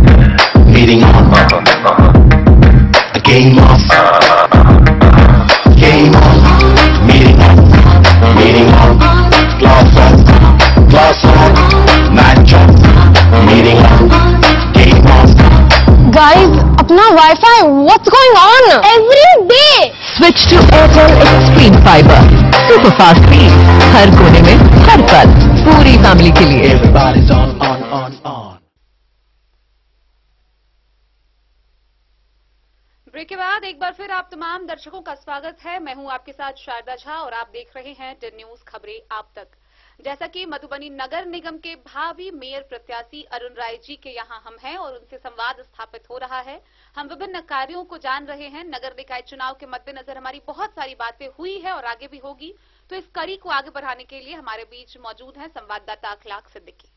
meeting on, the game off, meeting on, class on, match off, What's going on? Every day. Switch to Airtel Xtreme Fiber. Super fast speed. हर कोने में, हर पल. पूरी फैमिली के लिए. Everybody's on. ब्रेक के बाद एक बार फिर आप तमाम दर्शकों का स्वागत है। मैं हूं आपके साथ शारदा झा और आप देख रहे हैं 10 न्यूज खबरें आप तक। जैसा कि मधुबनी नगर निगम के भावी मेयर प्रत्याशी अरुण राय जी के यहां हम हैं और उनसे संवाद स्थापित हो रहा है। हम विभिन्न कार्यों को जान रहे हैं। नगर निकाय चुनाव के मद्देनजर हमारी बहुत सारी बातें हुई है और आगे भी होगी, तो इस कड़ी को आगे बढ़ाने के लिए हमारे बीच मौजूद हैं संवाददाता अखलाक सिद्दीकी।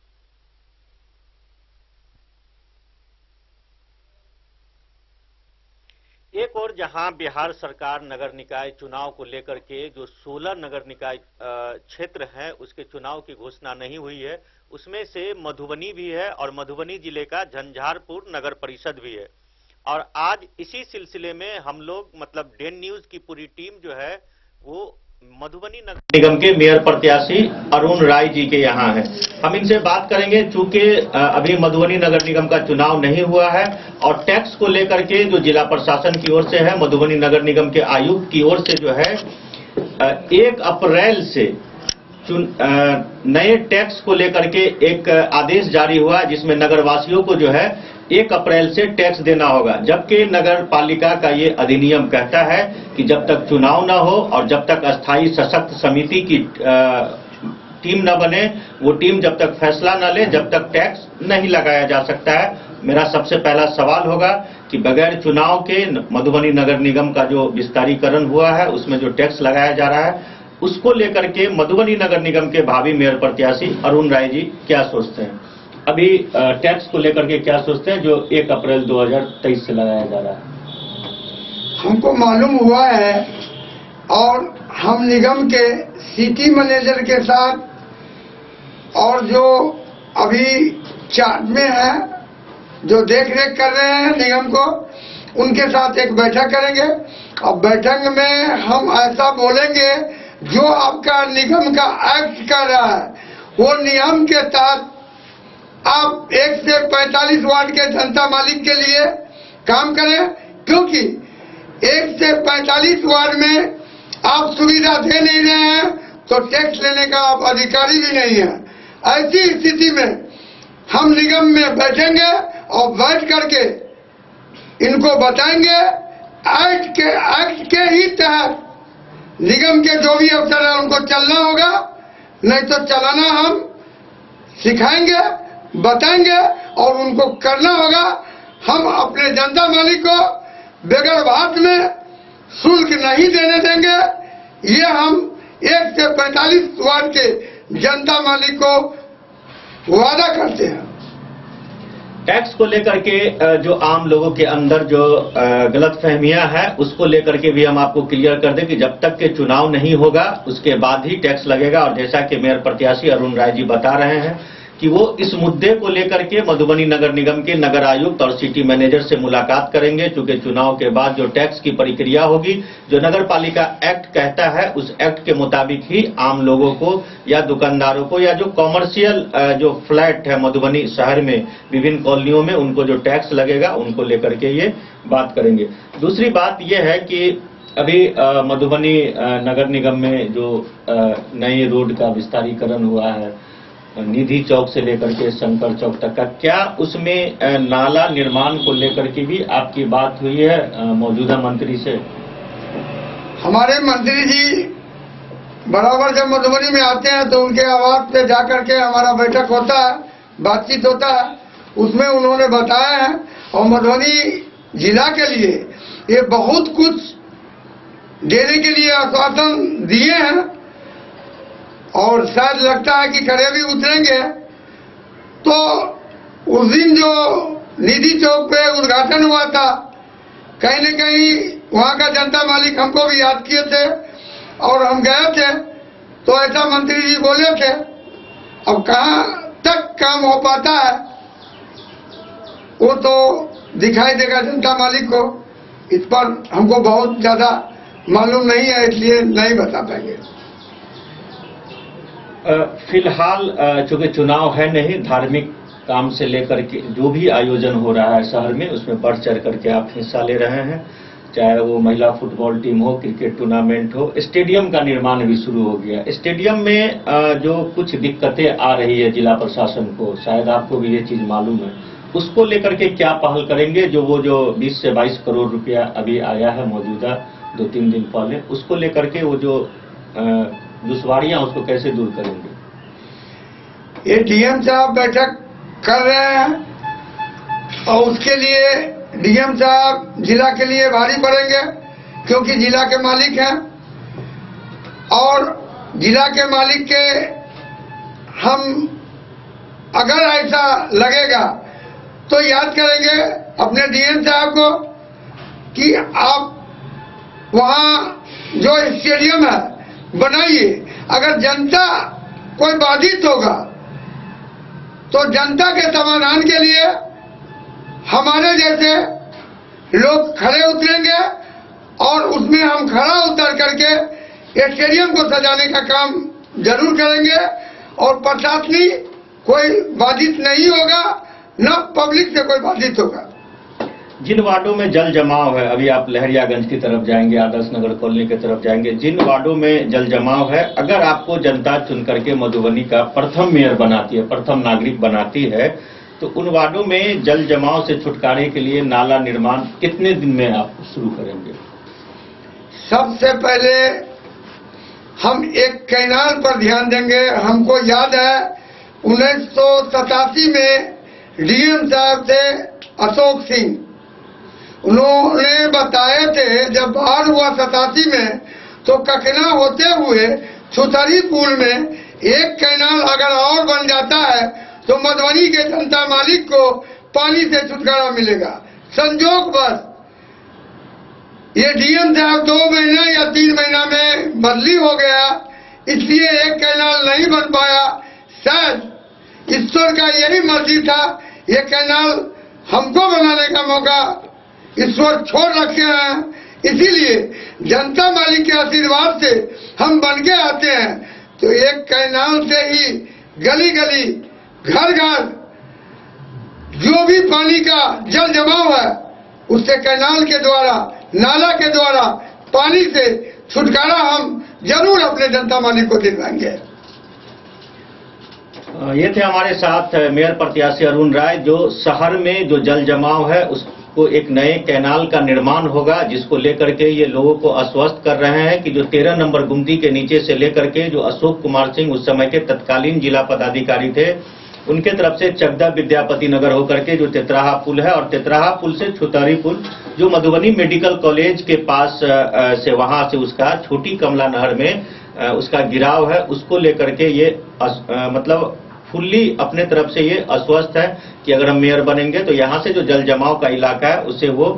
एक और जहां बिहार सरकार नगर निकाय चुनाव को लेकर के जो 16 नगर निकाय क्षेत्र हैं उसके चुनाव की घोषणा नहीं हुई है, उसमें से मधुबनी भी है और मधुबनी जिले का झंझारपुर नगर परिषद भी है। और आज इसी सिलसिले में हम लोग मतलब 10 न्यूज की पूरी टीम जो है वो मधुबनी नगर निगम के मेयर प्रत्याशी अरुण राय जी के यहाँ है। हम इनसे बात करेंगे चूंकि अभी मधुबनी नगर निगम का चुनाव नहीं हुआ है और टैक्स को लेकर के जो जिला प्रशासन की ओर से है, मधुबनी नगर निगम के आयुक्त की ओर से जो है 1 अप्रैल से नए टैक्स को लेकर के एक आदेश जारी हुआ जिसमें नगरवासियों को जो है 1 अप्रैल से टैक्स देना होगा, जबकि नगर पालिका का ये अधिनियम कहता है कि जब तक चुनाव न हो और जब तक अस्थायी सशक्त समिति की टीम न बने, वो टीम जब तक फैसला न ले, जब तक टैक्स नहीं लगाया जा सकता है। मेरा सबसे पहला सवाल होगा कि बगैर चुनाव के मधुबनी नगर निगम का जो विस्तारीकरण हुआ है उसमें जो टैक्स लगाया जा रहा है उसको लेकर के मधुबनी नगर निगम के भावी मेयर प्रत्याशी अरुण राय जी क्या सोचते हैं? अभी टैक्स को लेकर के क्या सोचते हैं जो 1 अप्रैल 2023 से लगाया जा रहा है? हमको मालूम हुआ है और हम निगम के सिटी मैनेजर के साथ और जो अभी चार्ज में है, जो देख रेख कर रहे हैं निगम को, उनके साथ एक बैठक करेंगे और बैठक में हम ऐसा बोलेंगे जो आपका निगम का एक्ट कर रहा है वो नियम के तहत आप 1 से 45 वार्ड के जनता मालिक के लिए काम करें, क्योंकि 1 से 45 वार्ड में आप सुविधा दे नहीं रहे हैं तो टैक्स लेने का आप अधिकारी भी नहीं है। ऐसी स्थिति में हम निगम में बैठेंगे और बैठ करके इनको बताएंगे एक्ट के ही तहत निगम के जो भी अफसर है उनको चलना होगा, नहीं तो चलाना हम सिखाएंगे, बताएंगे और उनको करना होगा। हम अपने जनता मालिक को बगैर बात में शुल्क नहीं देने देंगे, ये हम 1 से 45 वार्ड के जनता मालिक को वादा करते हैं। टैक्स को लेकर के जो आम लोगों के अंदर जो गलतफहमियां हैं उसको लेकर के भी हम आपको क्लियर कर दें कि जब तक के चुनाव नहीं होगा उसके बाद ही टैक्स लगेगा। और जैसा कि मेयर प्रत्याशी अरुण राय जी बता रहे हैं कि वो इस मुद्दे को लेकर के मधुबनी नगर निगम के नगर आयुक्त और सिटी मैनेजर से मुलाकात करेंगे, क्योंकि चुनाव के बाद जो टैक्स की प्रक्रिया होगी, जो नगर पालिका एक्ट कहता है उस एक्ट के मुताबिक ही आम लोगों को या दुकानदारों को या जो कॉमर्शियल जो फ्लैट है मधुबनी शहर में विभिन्न कॉलोनियों में उनको जो टैक्स लगेगा उनको लेकर के ये बात करेंगे। दूसरी बात यह है कि अभी मधुबनी नगर निगम में जो नए रोड का विस्तारीकरण हुआ है निधि चौक से लेकर के शंकर चौक तक का, क्या उसमें नाला निर्माण को लेकर के भी आपकी बात हुई है मौजूदा मंत्री से? हमारे मंत्री जी बराबर जब मधुबनी में आते हैं तो उनके आवास पे जाकर के हमारा बैठक होता है, बातचीत होता है, उसमें उन्होंने बताया है और मधुबनी जिला के लिए ये बहुत कुछ देने के लिए आश्वासन दिए हैं और शायद लगता है कि खड़े भी उतरेंगे। तो उस दिन जो निधि चौक पे उद्घाटन हुआ था, कहीं न कहीं वहां का जनता मालिक हमको भी याद किए थे और हम गए थे तो ऐसा मंत्री जी बोले थे। अब कहां तक काम हो पाता है वो तो दिखाई देगा जनता मालिक को, इस पर हमको बहुत ज्यादा मालूम नहीं है इसलिए नहीं बता पाएंगे। फिलहाल चूंकि चुनाव है नहीं, धार्मिक काम से लेकर के जो भी आयोजन हो रहा है शहर में, उसमें बढ़ चढ़ करके आप हिस्सा ले रहे हैं। चाहे वो महिला फुटबॉल टीम हो, क्रिकेट टूर्नामेंट हो, स्टेडियम का निर्माण भी शुरू हो गया। स्टेडियम में जो कुछ दिक्कतें आ रही है जिला प्रशासन को, शायद आपको भी ये चीज मालूम है, उसको लेकर के क्या पहल करेंगे? जो 20 से 22 करोड़ रुपया अभी आया है मौजूदा 2-3 दिन पहले, उसको लेकर के वो जो दुश्वारियां उसको कैसे दूर करेंगे? ये डीएम साहब बैठक कर रहे हैं और उसके लिए डीएम साहब जिला के लिए भारी पड़ेंगे, क्योंकि जिला के मालिक हैं और जिला के मालिक के हम अगर ऐसा लगेगा तो याद करेंगे अपने डीएम साहब को कि आप वहां जो स्टेडियम है बनाइए। अगर जनता कोई बाधित होगा तो जनता के समाधान के लिए हमारे जैसे लोग खड़े उतरेंगे और उसमें हम खड़ा उतर करके स्टेडियम को सजाने का काम जरूर करेंगे और प्रशासनिक कोई बाधित नहीं होगा, न पब्लिक से कोई बाधित होगा। जिन वार्डों में जल जमाव है, अभी आप लहरियागंज की तरफ जाएंगे, आदर्श नगर कॉलोनी की तरफ जाएंगे, जिन वार्डों में जल जमाव है, अगर आपको जनता चुन करके मधुबनी का प्रथम मेयर बनाती है, प्रथम नागरिक बनाती है, तो उन वार्डों में जल जमाव से छुटकारे के लिए नाला निर्माण कितने दिन में आप शुरू करेंगे? सबसे पहले हम एक कैनाल पर ध्यान देंगे। हमको याद है 1987 में डीएम साहब थे अशोक सिंह, उन्होंने बताए थे जब बाढ़ हुआ 87 में तो ककना होते हुए छुतरी पुल में एक कैनाल अगर और बन जाता है तो मधुबनी के जनता मालिक को पानी से छुटकारा मिलेगा। संजोग बस ये डीएम साहब 2 महीना या 3 महीना में बदली हो गया, इसलिए एक कैनाल नहीं बन पाया। शायद ईश्वर का यही मर्जी था, ये कैनाल हमको बनाने का मौका ईश्वर छोड़ रखे हैं, इसीलिए जनता मालिक के आशीर्वाद से हम बन के आते हैं। तो एक कैनाल से ही गली गली घर घर जो भी पानी का जल जमाव है उससे कैनाल के द्वारा, नाला के द्वारा पानी से छुटकारा हम जरूर अपने जनता मालिक को दिलवाएंगे। ये थे हमारे साथ मेयर प्रत्याशी अरुण राय। जो शहर में जो जल जमाव है उसको एक नए कैनाल का निर्माण होगा, जिसको लेकर के ये लोगों को आश्वस्त कर रहे हैं कि जो 13 नंबर गुमती के नीचे से लेकर के जो अशोक कुमार सिंह उस समय के तत्कालीन जिला पदाधिकारी थे, उनके तरफ से चकदा विद्यापति नगर होकर के जो तेतराहा पुल है और तेतराहा पुल से छुतरी पुल जो मधुबनी मेडिकल कॉलेज के पास से वहां से उसका छोटी कमला नहर में उसका गिराव है, उसको लेकर के ये मतलब फुल्ली अपने तरफ से ये आश्वस्त है कि अगर हम मेयर बनेंगे तो यहाँ से जो जल जमाव का इलाका है उसे वो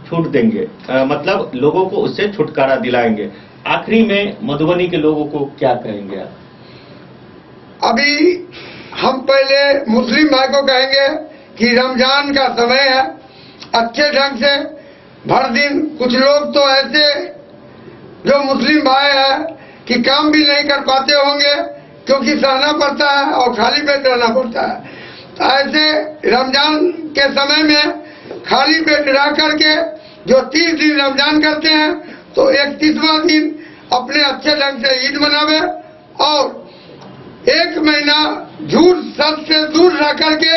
छूट देंगे, मतलब लोगों को उससे छुटकारा दिलाएंगे। आखिरी में मधुबनी के लोगों को क्या कहेंगे आप? अभी हम पहले मुस्लिम भाई को कहेंगे कि रमजान का समय है, अच्छे ढंग से भर दिन, कुछ लोग तो ऐसे जो मुस्लिम भाई है कि काम भी नहीं कर पाते होंगे क्योंकि सहना पड़ता है और खाली पेट रहना पड़ता है। तो ऐसे रमजान के समय में खाली पेट रह करके जो 30 दिन रमजान करते हैं तो 31वां दिन अपने अच्छे ढंग से ईद मनावे और 1 महीना झूठ सच से दूर रह करके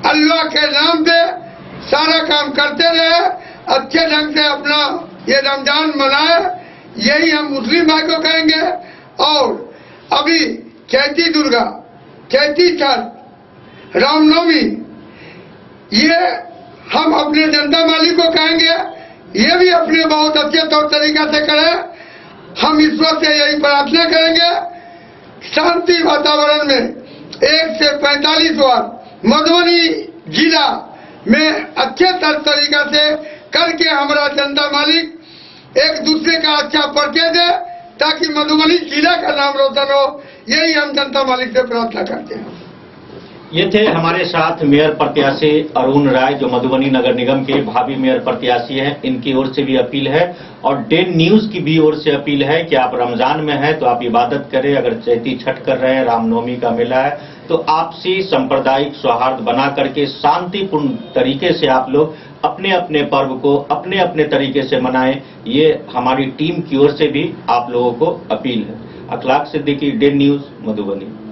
अल्लाह के नाम पे सारा काम करते रहे, अच्छे ढंग से अपना ये रमजान मनाए, यही हम मुस्लिम भाई को कहेंगे। और अभी चैती दुर्गा, चैती छठ, रामनवमी, ये हम अपने जनता मालिक को कहेंगे ये भी अपने बहुत अच्छे तौर तरीका से करें। हम ईश्वर से यही प्रार्थना करेंगे शांति वातावरण में 1 से 45 वार्ड मधुबनी जिला में अच्छे तरीका से करके हमारा जनता मालिक एक दूसरे का अच्छा परिचय दे ताकि मधुबनी जिला का नाम रोशन हो, यही हम जनता मालिक से प्रार्थना करते हैं। ये थे हमारे साथ मेयर प्रत्याशी अरुण राय, जो मधुबनी नगर निगम के भावी मेयर प्रत्याशी हैं। इनकी ओर से भी अपील है और डेन न्यूज की भी ओर से अपील है कि आप रमजान में हैं तो आप इबादत करें। अगर चैती छठ कर रहे हैं, रामनवमी का मेला है, तो आपसी सांप्रदायिक सौहार्द बना करके शांतिपूर्ण तरीके से आप लोग अपने अपने पर्व को अपने अपने तरीके से मनाएं। ये हमारी टीम की ओर से भी आप लोगों को अपील है। अखलाक सिद्दीकी, डेन न्यूज, मधुबनी।